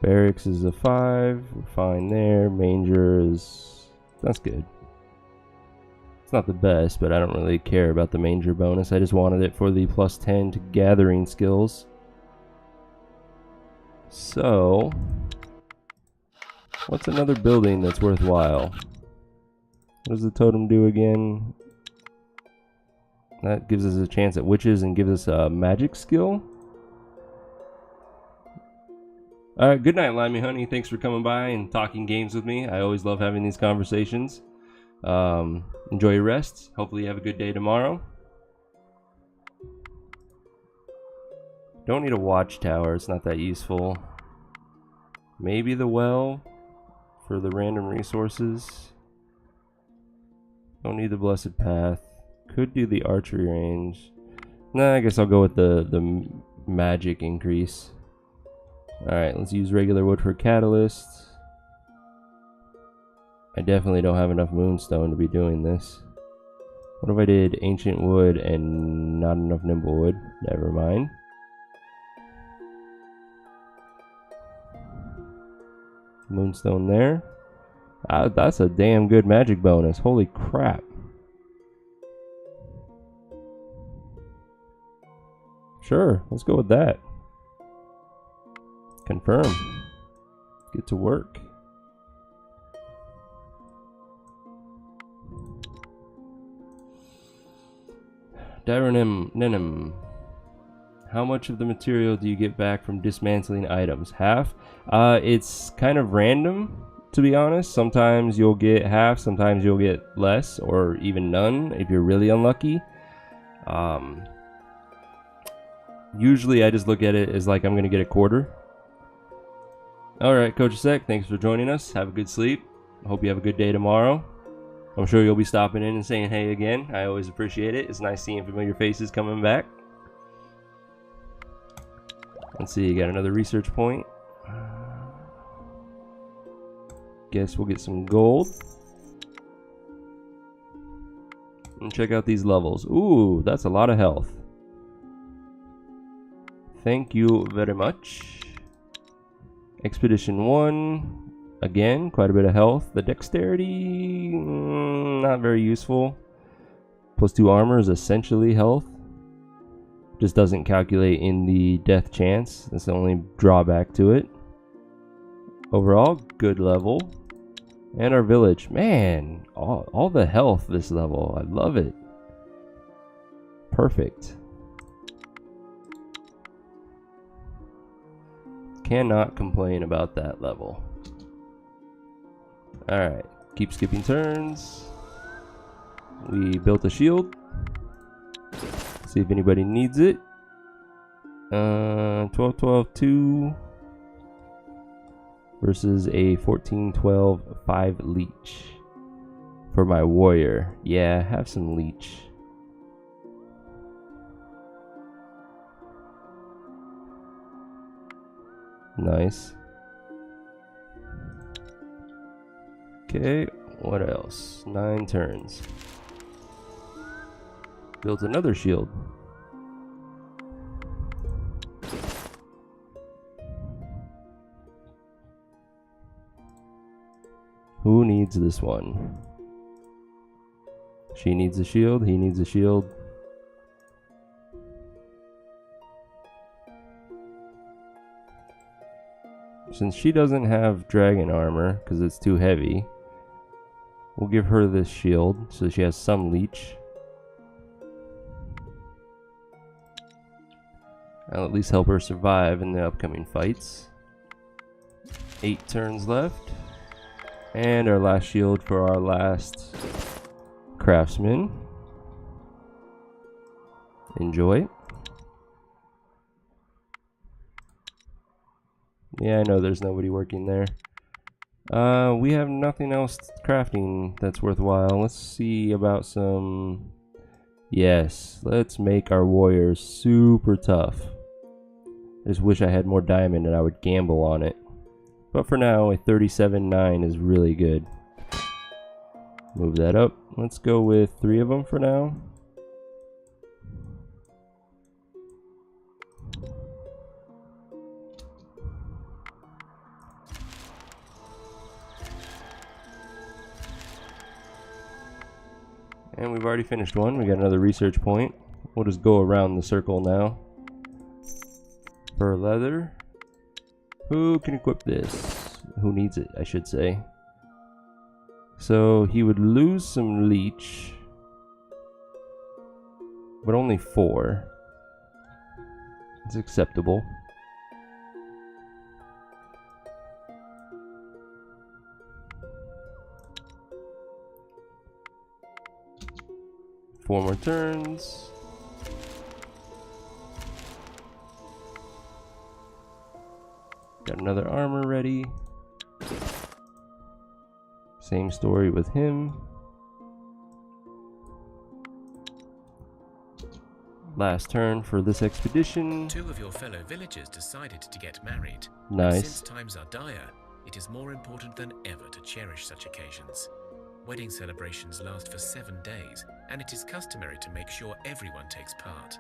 Barracks is a 5. We're fine there. Manger is... that's good. It's not the best, but I don't really care about the manger bonus. I just wanted it for the plus 10 to gathering skills. So, what's another building that's worthwhile? What does the totem do again? That gives us a chance at witches and gives us a magic skill. Alright, good night, Limey Honey. Thanks for coming by and talking games with me. I always love having these conversations. Enjoy your rest. Hopefully you have a good day tomorrow. Don't need a watchtower. It's not that useful. Maybe the well for the random resources. Don't need the blessed path. Could do the archery range. Nah, I guess I'll go with the magic increase. Alright, let's use regular wood for catalyst. I definitely don't have enough moonstone to be doing this. What if I did ancient wood and not enough nimble wood? Never mind. Moonstone there. That's a damn good magic bonus. Holy crap. Sure, let's go with that. Confirm. Get to work. Nenem. How much of the material do you get back from dismantling items? Half? It's kind of random, to be honest. Sometimes you'll get half, sometimes you'll get less, or even none if you're really unlucky. Usually I just look at it as like I'm gonna get a quarter. Alright, Coach Sec, thanks for joining us. Have a good sleep. Hope you have a good day tomorrow. I'm sure you'll be stopping in and saying hey again. I always appreciate it. It's nice seeing familiar faces coming back. Let's see, you got another research point. Guess we'll get some gold. And check out these levels. Ooh, that's a lot of health. Thank you very much. Expedition 1. Again, quite a bit of health. The dexterity, not very useful. +2 armor is essentially health. Just doesn't calculate in the death chance. That's the only drawback to it. Overall, good level. And our village. Man, all the health this level. I love it. Perfect. Cannot complain about that level. Alright, keep skipping turns. We built a shield. See if anybody needs it. 12-12-2 versus a 14-12-5 leech for my warrior. Yeah, have some leech. Nice. Okay, what else? 9 turns. Builds another shield. Who needs this one? She needs a shield, he needs a shield. Since she doesn't have dragon armor, because it's too heavy, we'll give her this shield so she has some leech. I'll at least help her survive in the upcoming fights. 8 turns left. And our last shield for our last craftsman. Enjoy. Yeah, I know there's nobody working there. We have nothing else crafting that's worthwhile. Let's see about some... Yes, let's make our warriors super tough. I just wish I had more diamond and I would gamble on it. But for now, a 37-9 is really good. Move that up. Let's go with 3 of them for now. And we've already finished one. We got another research point. We'll just go around the circle now. Fur leather. Who can equip this? Who needs it, I should say. So he would lose some leech, but only 4. It's acceptable. Four more turns. Got another armor ready. Same story with him. Last turn for this expedition. 2 of your fellow villagers decided to get married. Nice. Since times are dire, it is more important than ever to cherish such occasions. Wedding celebrations last for 7 days, and it is customary to make sure everyone takes part.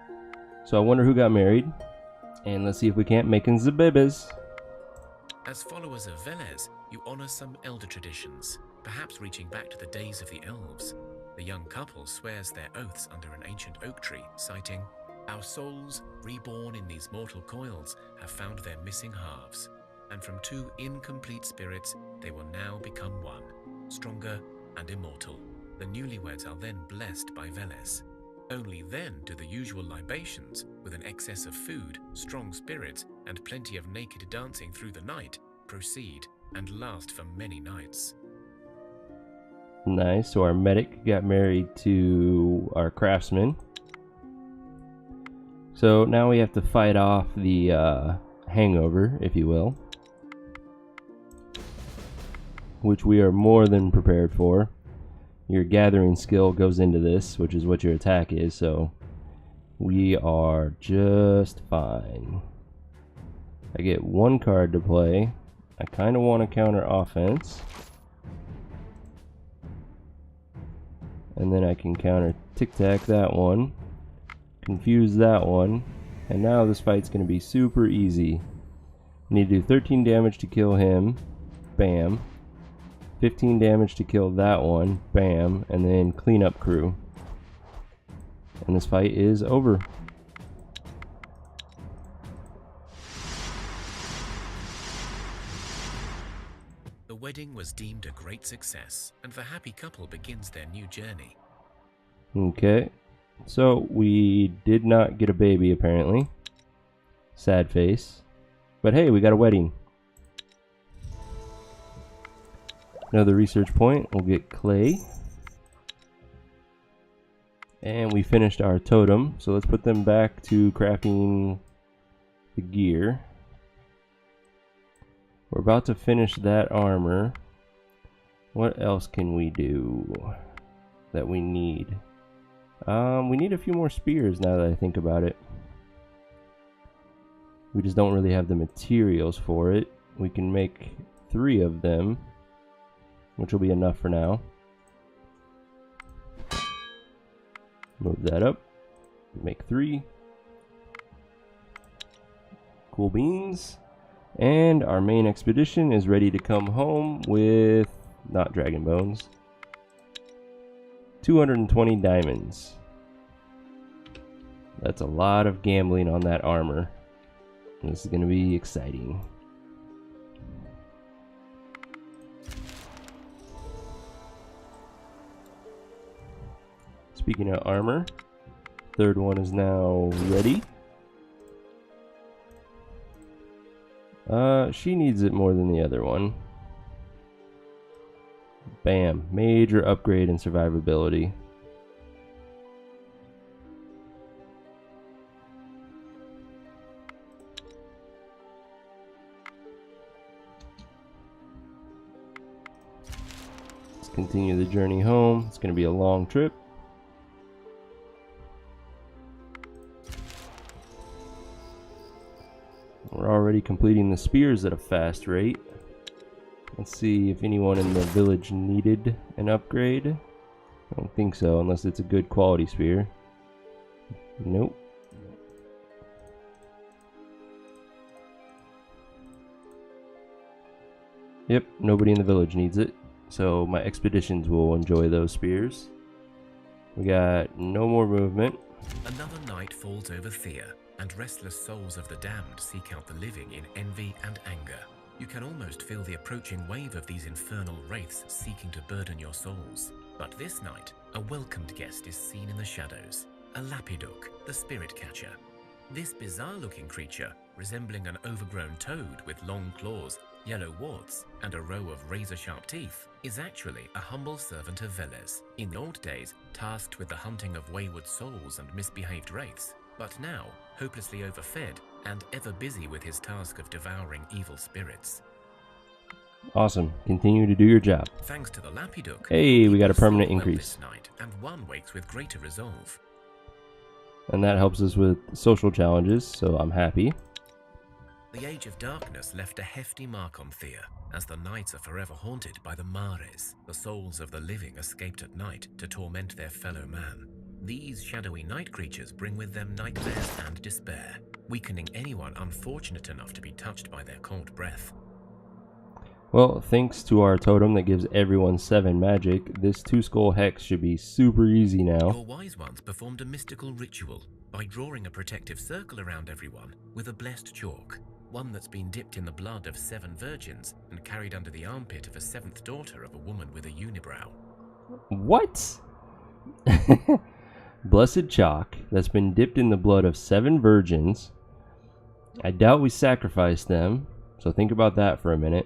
So I wonder who got married, and let's see if we can't make the babies. As followers of Veles, you honor some elder traditions, perhaps reaching back to the days of the elves. The young couple swears their oaths under an ancient oak tree, citing, "Our souls, reborn in these mortal coils, have found their missing halves, and from 2 incomplete spirits they will now become one, stronger and immortal." The newlyweds are then blessed by Veles. Only then do the usual libations, with an excess of food, strong spirits, and plenty of naked dancing through the night, proceed and last for many nights. Nice. So our medic got married to our craftsman. So now we have to fight off the hangover, if you will, which we are more than prepared for. Your gathering skill goes into this, which is what your attack is, so we are just fine. I get 1 card to play. I kind of want to counter offense. And then I can counter tic-tac that one, confuse that one, and now this fight's going to be super easy. Need to do 13 damage to kill him, bam. 15 damage to kill that one, bam, and then clean up crew. And this fight is over. The wedding was deemed a great success, and the happy couple begins their new journey. Okay, so we did not get a baby apparently. Sad face. But hey, we got a wedding. Another research point, we'll get clay. And we finished our totem, so let's put them back to crafting the gear. We're about to finish that armor. What else can we do that we need? We need a few more spears now that I think about it. We just don't really have the materials for it. We can make 3 of them, which will be enough for now. Move that up. Make 3. Cool beans. And our main expedition is ready to come home with, not dragon bones, 220 diamonds. That's a lot of gambling on that armor. This is going to be exciting. Speaking of armor, 3rd one is now ready. She needs it more than the other one. Bam, major upgrade in survivability. Let's continue the journey home. It's going to be a long trip. We're already completing the spears at a fast rate. Let's see if anyone in the village needed an upgrade. I don't think so, unless it's a good quality spear. Nope. Yep, nobody in the village needs it. So my expeditions will enjoy those spears. We got no more movement. Another night falls over Thea, and restless souls of the damned seek out the living in envy and anger. You can almost feel the approaching wave of these infernal wraiths seeking to burden your souls. But this night, a welcomed guest is seen in the shadows. A lapidok, the spirit catcher. This bizarre-looking creature, resembling an overgrown toad with long claws, yellow warts, and a row of razor-sharp teeth, is actually a humble servant of Veles, in the old days tasked with the hunting of wayward souls and misbehaved wraiths, but now hopelessly overfed and ever busy with his task of devouring evil spirits. Awesome. Continue to do your job. Thanks to the lapidok, Hey, we got a people permanent sleep well increase. this night, and one wakes with greater resolve. And that helps us with social challenges, so I'm happy. The Age of Darkness left a hefty mark on Thea, as the nights are forever haunted by the mares, the souls of the living escaped at night to torment their fellow man. These shadowy night creatures bring with them nightmares and despair, weakening anyone unfortunate enough to be touched by their cold breath. Well, thanks to our totem that gives everyone 7 magic, this 2-skull hex should be super easy now. Your wise ones performed a mystical ritual by drawing a protective circle around everyone with a blessed chalk, one that's been dipped in the blood of 7 virgins and carried under the armpit of a 7th daughter of a woman with a unibrow. What? Blessed chalk that's been dipped in the blood of 7 virgins. I doubt we sacrificed them, so think about that for a minute.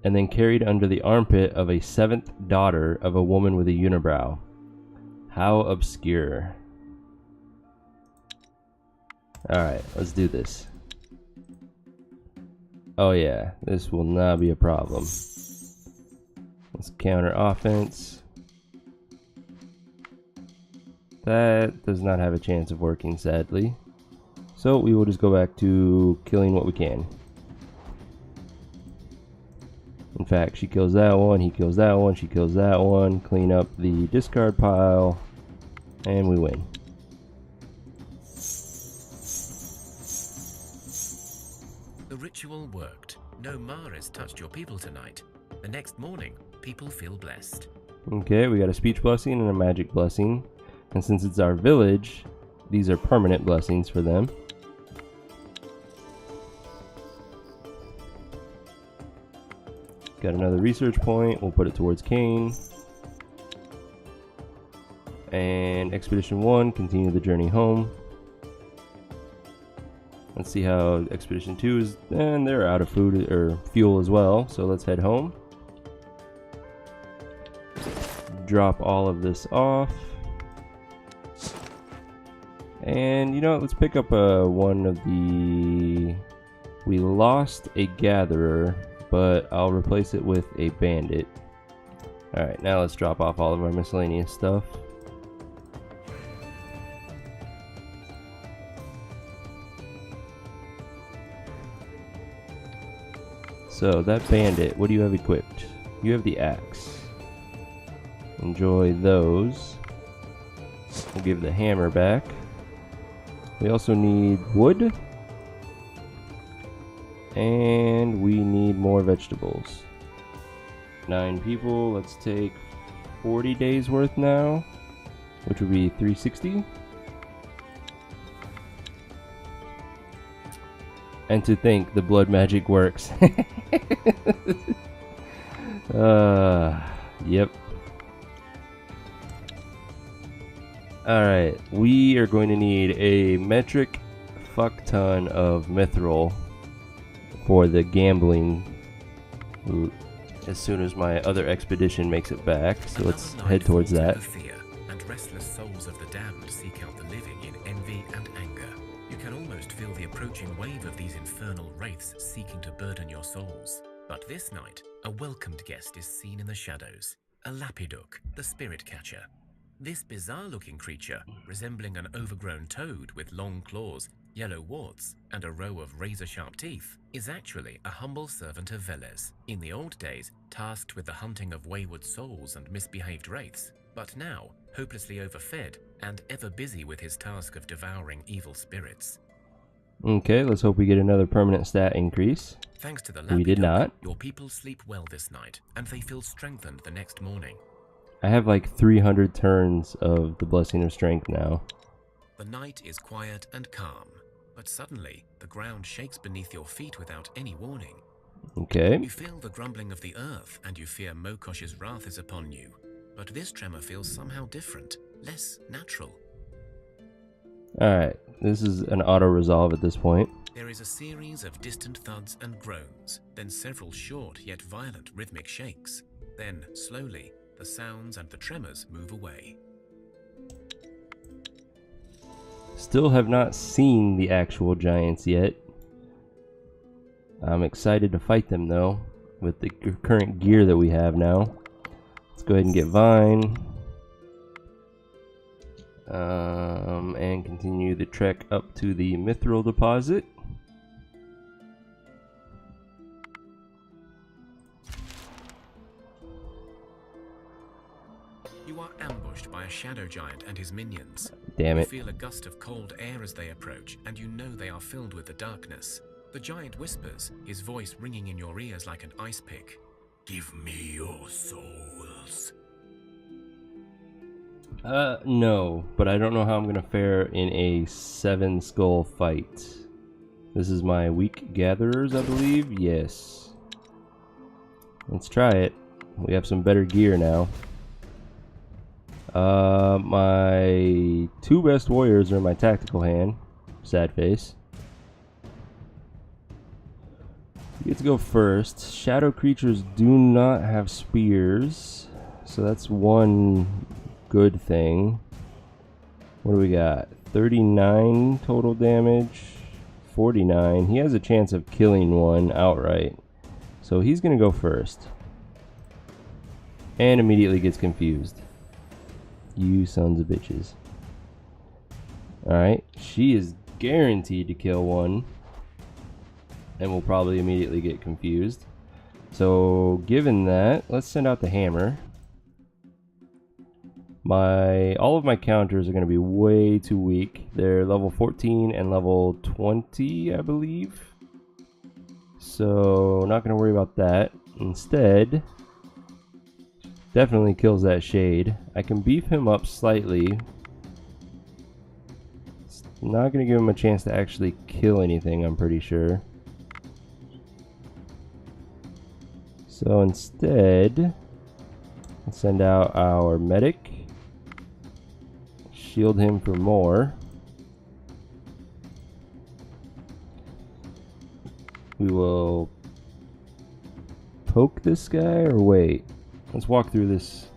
And then carried under the armpit of a 7th daughter of a woman with a unibrow. How obscure. Alright, let's do this. Oh yeah, this will not be a problem. Let's counter offense. That does not have a chance of working, sadly. So we will just go back to killing what we can. In fact, she kills that one, he kills that one, she kills that one. Clean up the discard pile, and we win. The ritual worked. No mares touched your people tonight. The next morning, people feel blessed. Okay, we got a speech blessing and a magic blessing. And since it's our village, these are permanent blessings for them. Got another research point. We'll put it towards Kane. And Expedition 1, continue the journey home. Let's see how Expedition 2 is. And they're out of food or fuel as well. So let's head home. Drop all of this off. And you know what? Let's pick up one of the... We lost a gatherer, but I'll replace it with a bandit. Alright, now let's drop off all of our miscellaneous stuff. So that bandit, what do you have equipped? You have the axe. Enjoy those. We'll give the hammer back. We also need wood. And we need more vegetables. 9 people, let's take 40 days worth now, which would be 360. And to think the blood magic works. Yep. Alright, we are going to need a metric fuck ton of mithril for the gambling as soon as my other expedition makes it back. So let's head towards that. Thea, and restless souls of the damned seek out the living in envy and anger. You can almost feel the approaching wave of these infernal wraiths seeking to burden your souls. But this night, a welcomed guest is seen in the shadows. A lapidok, the spirit catcher. This bizarre-looking creature, resembling an overgrown toad with long claws, yellow warts, and a row of razor-sharp teeth, is actually a humble servant of Veles, in the old days tasked with the hunting of wayward souls and misbehaved wraiths, but now hopelessly overfed and ever busy with his task of devouring evil spirits. Okay, let's hope we get another permanent stat increase. Thanks to the We did lapidok, not. your people sleep well this night, and they feel strengthened the next morning. I have like 300 turns of the Blessing of Strength now. The night is quiet and calm, but suddenly the ground shakes beneath your feet without any warning. Okay. You feel the grumbling of the earth and you fear Mokosh's wrath is upon you. But this tremor feels somehow different, less natural. Alright, this is an auto-resolve at this point. There is a series of distant thuds and groans, then several short yet violent rhythmic shakes. Then, slowly, the sounds and the tremors move away. Still have not seen the actual giants yet. I'm excited to fight them though, with the current gear that we have now. Let's go ahead and get Vine. And continue the trek up to the mithril deposit. You are ambushed by a shadow giant and his minions. Damn it. You feel a gust of cold air as they approach, and you know they are filled with the darkness. The giant whispers, his voice ringing in your ears like an ice pick. Give me your souls. No, but I don't know how I'm gonna fare in a 7 skull fight. This is my weak gatherers, I believe. Yes. Let's try it. We have some better gear now. My 2 best warriors are in my tactical hand. Sad face. You get to go first. Shadow creatures do not have spears, so that's one good thing. What do we got? 39 total damage, 49. He has a chance of killing one outright, so he's gonna go first. And immediately gets confused. You sons of bitches. Alright, she is guaranteed to kill one, and will probably immediately get confused. So given that, let's send out the hammer. All of my counters are going to be way too weak. They're level 14 and level 20, I believe. So not going to worry about that. Instead, definitely kills that shade. I can beef him up slightly. It's not going to give him a chance to actually kill anything, I'm pretty sure. So instead, let's send out our medic. Shield him for more. We will poke this guy, or wait. Let's walk through this.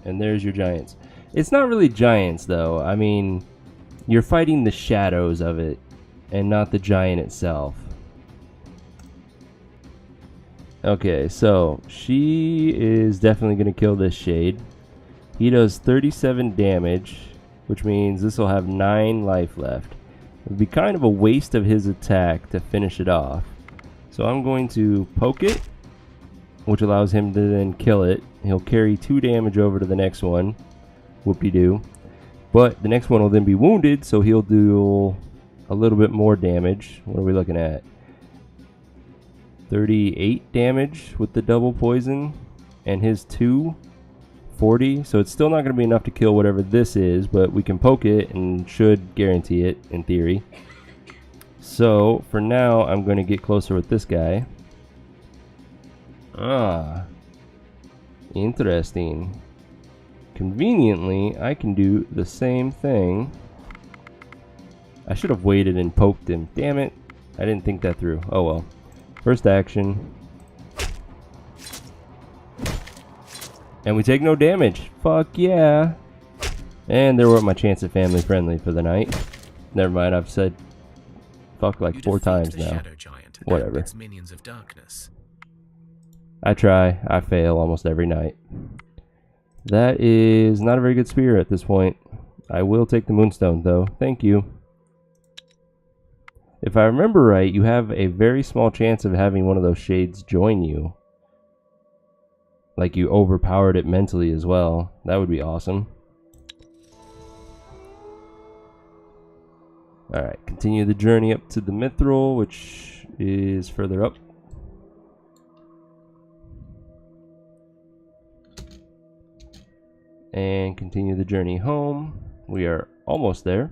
And there's your giants. It's not really giants though. I mean, you're fighting the shadows of it and not the giant itself. Okay, so she is definitely going to kill this shade. He does 37 damage, which means this will have 9 life left. It would be kind of a waste of his attack to finish it off. So I'm going to poke it, which allows him to then kill it. He'll carry 2 damage over to the next one. Whoop-de-doo. But the next one will then be wounded, so he'll do a little bit more damage. What are we looking at? 38 damage with the double poison, and his 2, 40. So it's still not going to be enough to kill whatever this is, but we can poke it and should guarantee it in theory. So for now, I'm going to get closer with this guy. Ah, interesting. Conveniently, I can do the same thing. I should have waited and poked him. Damn it. I didn't think that through. Oh well. First action. And we take no damage. Fuck yeah. And there went my chance at family friendly for the night. Never mind, I've said fuck like 4 times now. Whatever. Minions of darkness. I try. I fail almost every night. That is not a very good spear at this point. I will take the moonstone though. Thank you. If I remember right, you have a very small chance of having one of those shades join you. Like you overpowered it mentally as well. That would be awesome. Alright, continue the journey up to the mithril, which is further up. and continue the journey home. We are almost there.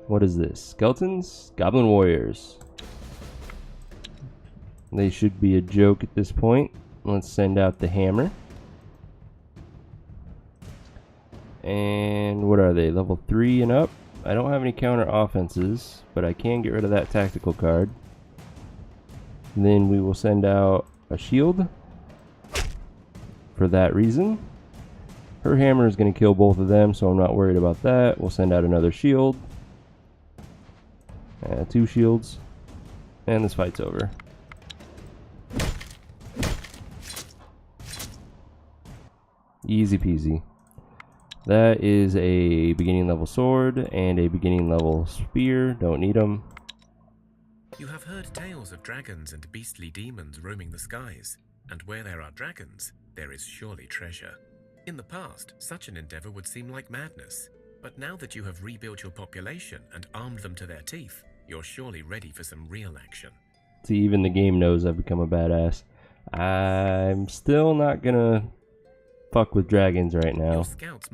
What is this? Skeletons? Goblin warriors. They should be a joke at this point. Let's send out the hammer. And what are they? Level 3 and up? I don't have any counter offenses, but I can get rid of that tactical card. And then we will send out a shield for that reason. Her hammer is going to kill both of them, so I'm not worried about that. We'll send out another shield. 2 shields. And this fight's over. Easy peasy. That is a beginning level sword and a beginning level spear. Don't need them. You have heard tales of dragons and beastly demons roaming the skies, and where there are dragons, there is surely treasure. In the past, such an endeavor would seem like madness, but now that you have rebuilt your population and armed them to their teeth, you're surely ready for some real action. See, even the game knows I've become a badass. I'm still not gonna fuck with dragons right now. Your scouts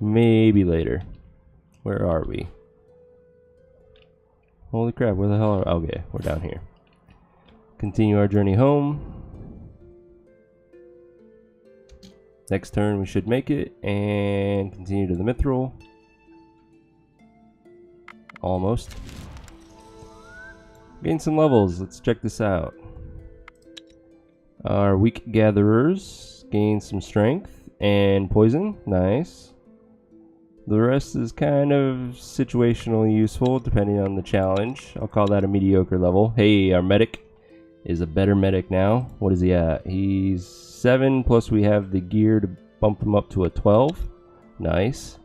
Maybe later. Where are we? Holy crap, where the hell are... Okay, we're down here. Continue our journey home. Next turn we should make it, and continue to the mithril. Almost. Gain some levels, let's check this out. Our weak gatherers gain some strength and poison, nice. The rest is kind of situationally useful depending on the challenge. I'll call that a mediocre level. Hey, our medic is a better medic now. What is he at? He's 7, plus we have the gear to bump him up to a 12. Nice.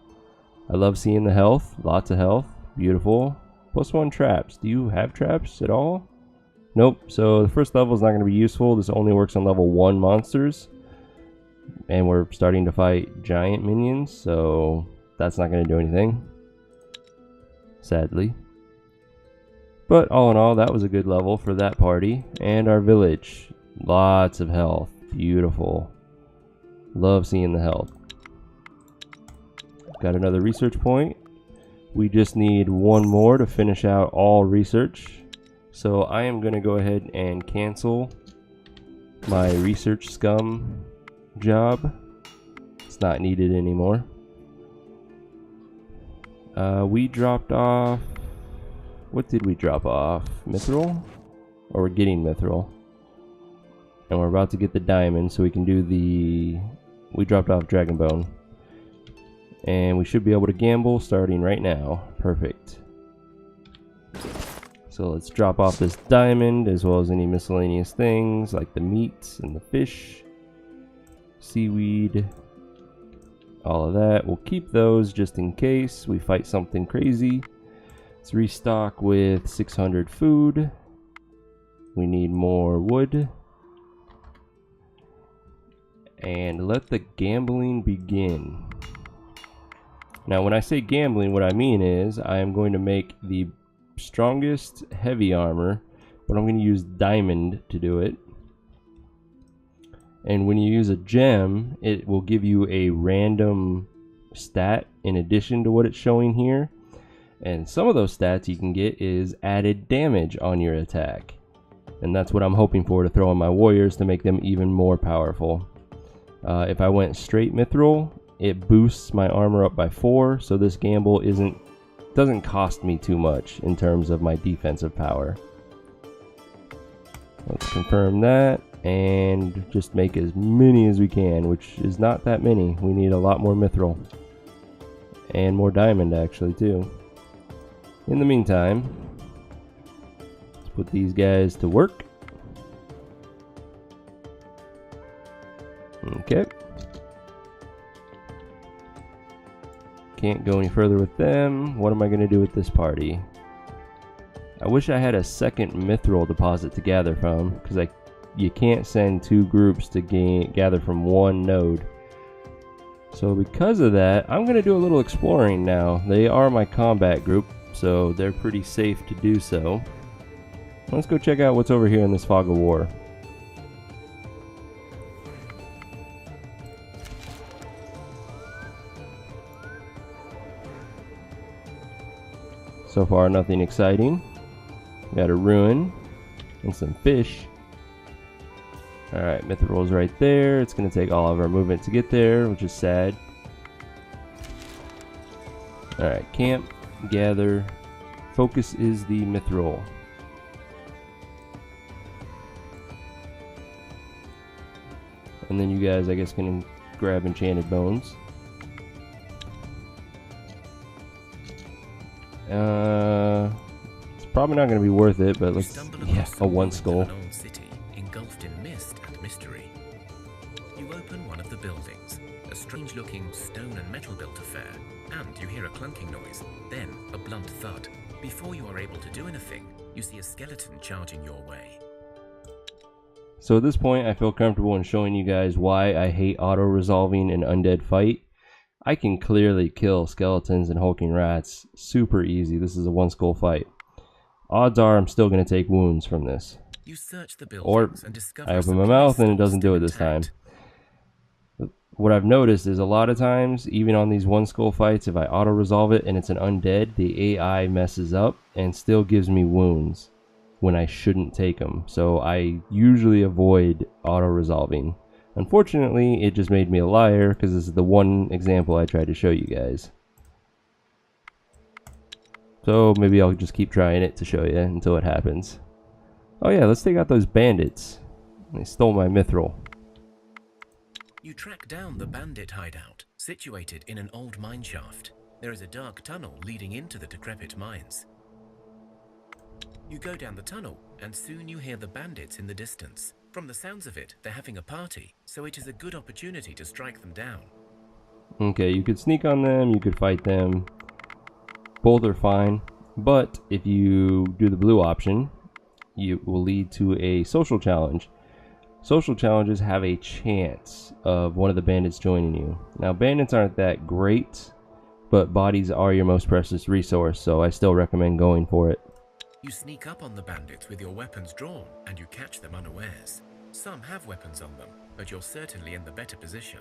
I love seeing the health. Lots of health. Beautiful. +1 traps. Do you have traps at all? Nope. So the first level is not going to be useful. This only works on level 1 monsters. And we're starting to fight giant minions, so that's not going to do anything. Sadly. But all in all, that was a good level for that party. And our village. Lots of health. Beautiful. Love seeing the health. Got another research point. We just need 1 more to finish out all research. So I am going to go ahead and cancel my research scum job. It's not needed anymore. We dropped off... What did we drop off? Mithril? Or we're getting mithril. And we're about to get the diamond so we can do the... We dropped off dragon bone. And we should be able to gamble starting right now. Perfect. So let's drop off this diamond as well as any miscellaneous things like the meats and the fish, seaweed, all of that. We'll keep those just in case we fight something crazy. Let's restock with 600 food. We need more wood. And let the gambling begin. Now when I say gambling, what I mean is I am going to make the strongest heavy armor, but I'm going to use diamond to do it. And when you use a gem, it will give you a random stat in addition to what it's showing here. And some of those stats you can get is added damage on your attack. And that's what I'm hoping for to throw on my warriors to make them even more powerful. If I went straight mithril, it boosts my armor up by 4, so this gamble doesn't cost me too much in terms of my defensive power. Let's confirm that and just make as many as we can, which is not that many. We need a lot more mithril and more diamond actually too. In the meantime, let's put these guys to work. Okay. Can't go any further with them. What am I going to do with this party? I wish I had a second mithril deposit to gather from, because you can't send 2 groups to gather from 1 node. So because of that, I'm going to do a little exploring now. They are my combat group, so they're pretty safe to do so. Let's go check out what's over here in this fog of war. So far, nothing exciting. We got a ruin and some fish. Alright, Mithril's right there. It's going to take all of our movement to get there, which is sad. Alright, camp, gather. Focus is the Mithril. And then you guys, I guess, can grab enchanted bones. It's probably not going to be worth it, but let's, yeah, a one skull. An old city engulfed in mist and mystery. You open one of the buildings, a strange-looking stone and metal built affair, and you hear a clunking noise, then a blunt thud. Before you are able to do anything, you see a skeleton charging your way. So at this point, I feel comfortable in showing you guys why I hate auto-resolving an undead fight. I can clearly kill skeletons and hulking rats super easy. This is a one skull fight. Odds are I'm still going to take wounds from this. You search the Or buildings and discover I open my mouth and it doesn't do it this time. What I've noticed is a lot of times, even on these one skull fights, if I auto-resolve it and it's an undead, the AI messes up and still gives me wounds when I shouldn't take them. So I usually avoid auto-resolving. Unfortunately, it just made me a liar because this is the one example I tried to show you guys. So maybe I'll just keep trying it to show you until it happens. Oh yeah, let's take out those bandits. They stole my mithril. You track down the bandit hideout, situated in an old mine shaft. There is a dark tunnel leading into the decrepit mines. You go down the tunnel, and soon you hear the bandits in the distance. From the sounds of it, they're having a party, so it is a good opportunity to strike them down. Okay, you could sneak on them, you could fight them. Both are fine, but if you do the blue option, it will lead to a social challenge. Social challenges have a chance of one of the bandits joining you. Now, bandits aren't that great, but bodies are your most precious resource, so I still recommend going for it. You sneak up on the bandits with your weapons drawn, and you catch them unawares. Some have weapons on them, but you're certainly in the better position.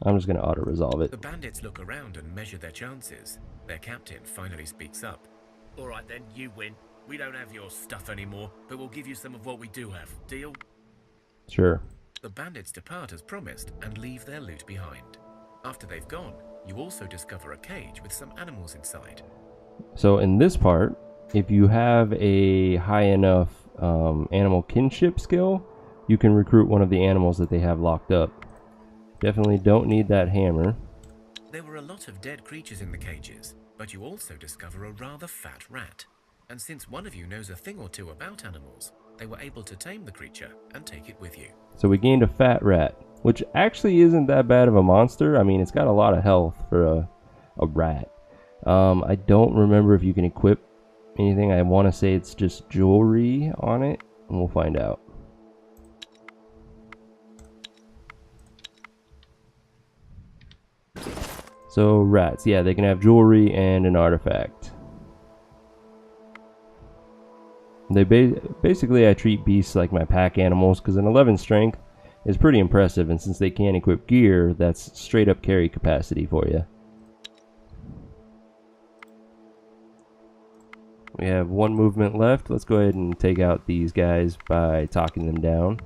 I'm just going to auto-resolve it. The bandits look around and measure their chances. Their captain finally speaks up. All right then, you win. We don't have your stuff anymore, but we'll give you some of what we do have. Deal? Sure. The bandits depart as promised and leave their loot behind. After they've gone, you also discover a cage with some animals inside. So in this part, if you have a high enough animal kinship skill, you can recruit one of the animals that they have locked up. Definitely don't need that hammer. There were a lot of dead creatures in the cages, but you also discover a rather fat rat. And since one of you knows a thing or two about animals, they were able to tame the creature and take it with you. So we gained a fat rat, which actually isn't that bad of a monster. I mean, it's got a lot of health for a rat. I don't remember if you can equip anything. I want to say it's just jewelry on it, and we'll find out. So rats, yeah, they can have jewelry and an artifact. They basically, I treat beasts like my pack animals because an 11 strength is pretty impressive, and since they can't equip gear, that's straight up carry capacity for you. We have one movement left. Let's go ahead and take out these guys by talking them down.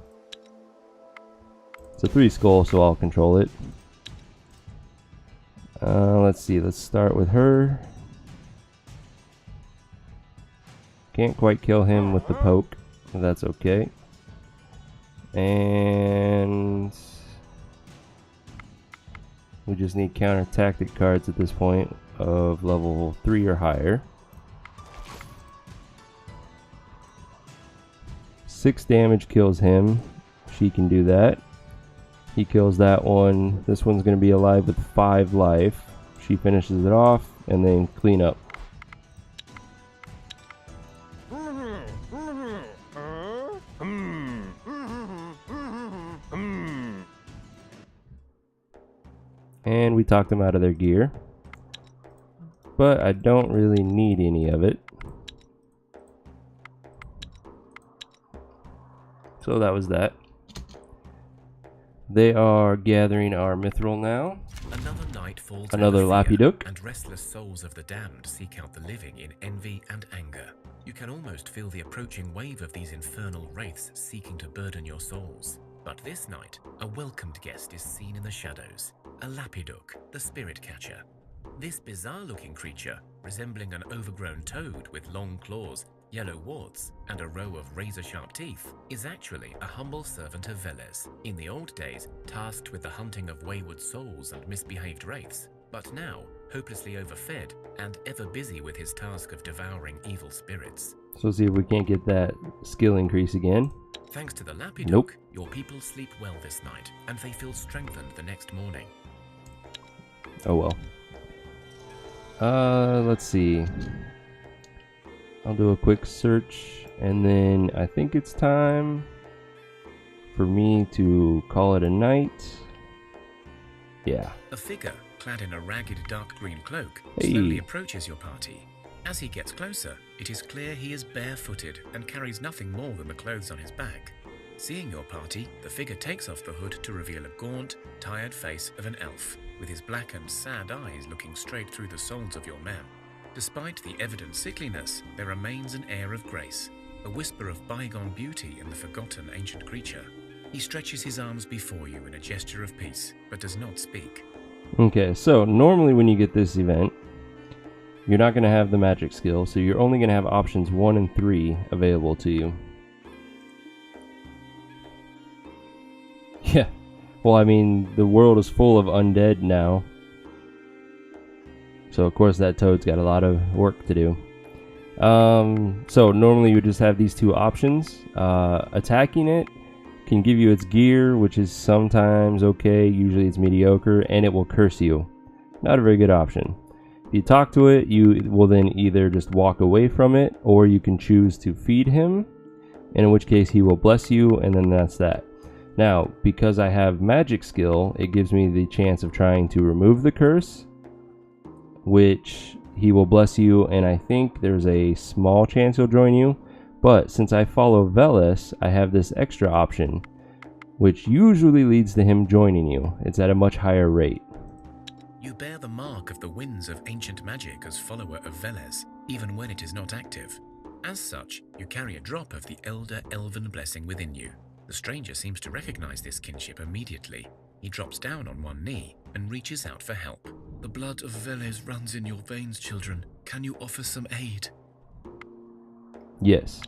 It's a 3 skull, so I'll control it. Let's see, let's start with her. Can't quite kill him with the poke, but that's okay. And we just need counter tactic cards at this point of level 3 or higher. 6 damage kills him. She can do that. He kills that one. This one's going to be alive with 5 life. She finishes it off and then clean up. And we talked them out of their gear. but I don't really need any of it. So that was that. They are gathering our mithril now. Another night falls Another over Thea, Lapiduk. and restless souls of the damned seek out the living in envy and anger. You can almost feel the approaching wave of these infernal wraiths seeking to burden your souls. But this night, a welcomed guest is seen in the shadows, a Lapiduk, the spirit catcher. This bizarre-looking creature, resembling an overgrown toad with long claws, yellow warts, and a row of razor-sharp teeth, is actually a humble servant of Veles, in the old days tasked with the hunting of wayward souls and misbehaved wraiths, but now hopelessly overfed and ever busy with his task of devouring evil spirits. So let's see if we can't get that skill increase again. Thanks to the Lapiduk, Nope. your people sleep well this night, and they feel strengthened the next morning. Oh well. Let's see. I'll do a quick search, and then I think it's time for me to call it a night. Yeah. A figure clad in a ragged dark green cloak Hey. slowly approaches your party. As he gets closer, it is clear he is barefooted and carries nothing more than the clothes on his back. Seeing your party, the figure takes off the hood to reveal a gaunt, tired face of an elf, with his black and sad eyes looking straight through the souls of your men. Despite the evident sickliness, there remains an air of grace, a whisper of bygone beauty in the forgotten ancient creature. He stretches his arms before you in a gesture of peace, but does not speak. Okay, so normally when you get this event, you're not going to have the magic skill, so you're only going to have options 1 and 3 available to you. Yeah, well, I mean, the world is full of undead now. So, of course, that toad's got a lot of work to do. So, normally you would just have these two options. Attacking it can give you its gear, which is sometimes okay, usually it's mediocre, and it will curse you. Not a very good option. If you talk to it, you will then either just walk away from it, or you can choose to feed him, in which case he will bless you, and then that's that. Now, because I have magic skill, it gives me the chance of trying to remove the curse, which he will bless you, and I think there's a small chance he'll join you. But since I follow Veles, I have this extra option, which usually leads to him joining you. It's at a much higher rate. You bear the mark of the winds of ancient magic as follower of Veles, even when it is not active. As such, you carry a drop of the elder elven blessing within you. The stranger seems to recognize this kinship immediately. He drops down on one knee and reaches out for help. The blood of Veles runs in your veins, children. Can you offer some aid? Yes.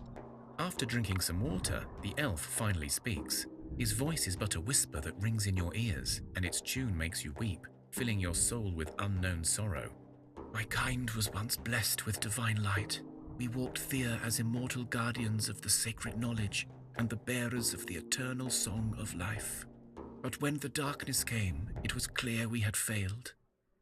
After drinking some water, the elf finally speaks. His voice is but a whisper that rings in your ears, and its tune makes you weep, filling your soul with unknown sorrow. My kind was once blessed with divine light. We walked Thea as immortal guardians of the sacred knowledge and the bearers of the eternal song of life. But when the darkness came, it was clear we had failed.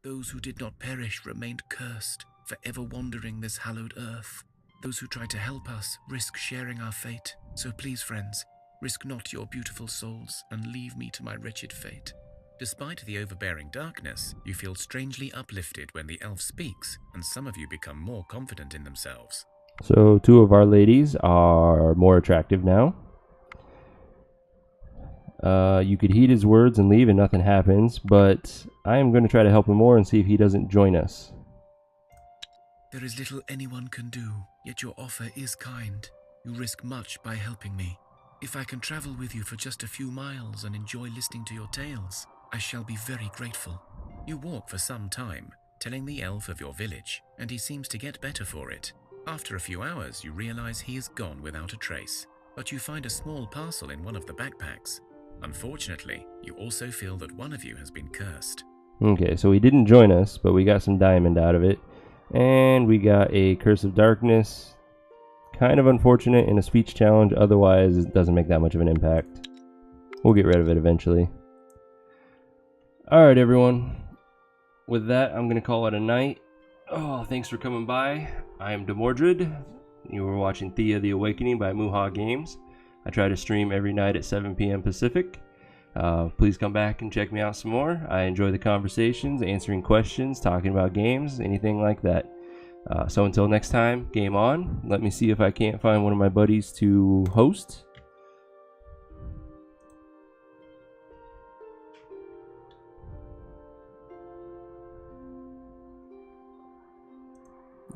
Those who did not perish remained cursed, forever wandering this hallowed earth. Those who try to help us risk sharing our fate. So please, friends, risk not your beautiful souls and leave me to my wretched fate. Despite the overbearing darkness, you feel strangely uplifted when the elf speaks, and some of you become more confident in themselves. So 2 of our ladies are more attractive now. You could heed his words and leave and nothing happens, but I am going to try to help him more and see if he doesn't join us. There is little anyone can do, yet your offer is kind. You risk much by helping me. If I can travel with you for just a few miles and enjoy listening to your tales, I shall be very grateful. You walk for some time, telling the elf of your village, and he seems to get better for it. After a few hours, you realize he is gone without a trace, but you find a small parcel in one of the backpacks. Unfortunately, you also feel that one of you has been cursed. Okay, so he didn't join us, but we got some diamond out of it. And we got a Curse of Darkness. Kind of unfortunate in a speech challenge, otherwise it doesn't make that much of an impact. We'll get rid of it eventually. Alright everyone, with that I'm going to call it a night. Oh, thanks for coming by. I am Demordred. You were watching Thea the Awakening by Muha Games. I try to stream every night at 7 p.m. Pacific. Please come back and check me out some more. I enjoy the conversations, answering questions, talking about games, anything like that. So until next time, game on. Let me see if I can't find one of my buddies to host.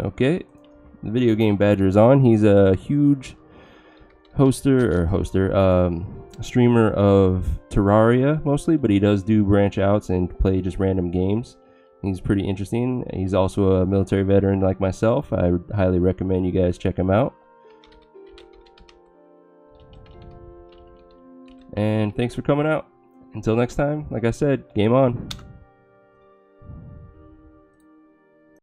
Okay, the video game badger is on. He's a huge streamer of Terraria mostly, but he does do branch outs and play just random games. He's pretty interesting. He's also a military veteran like myself. I highly recommend you guys check him out. And thanks for coming out. Until next time, like I said, game on.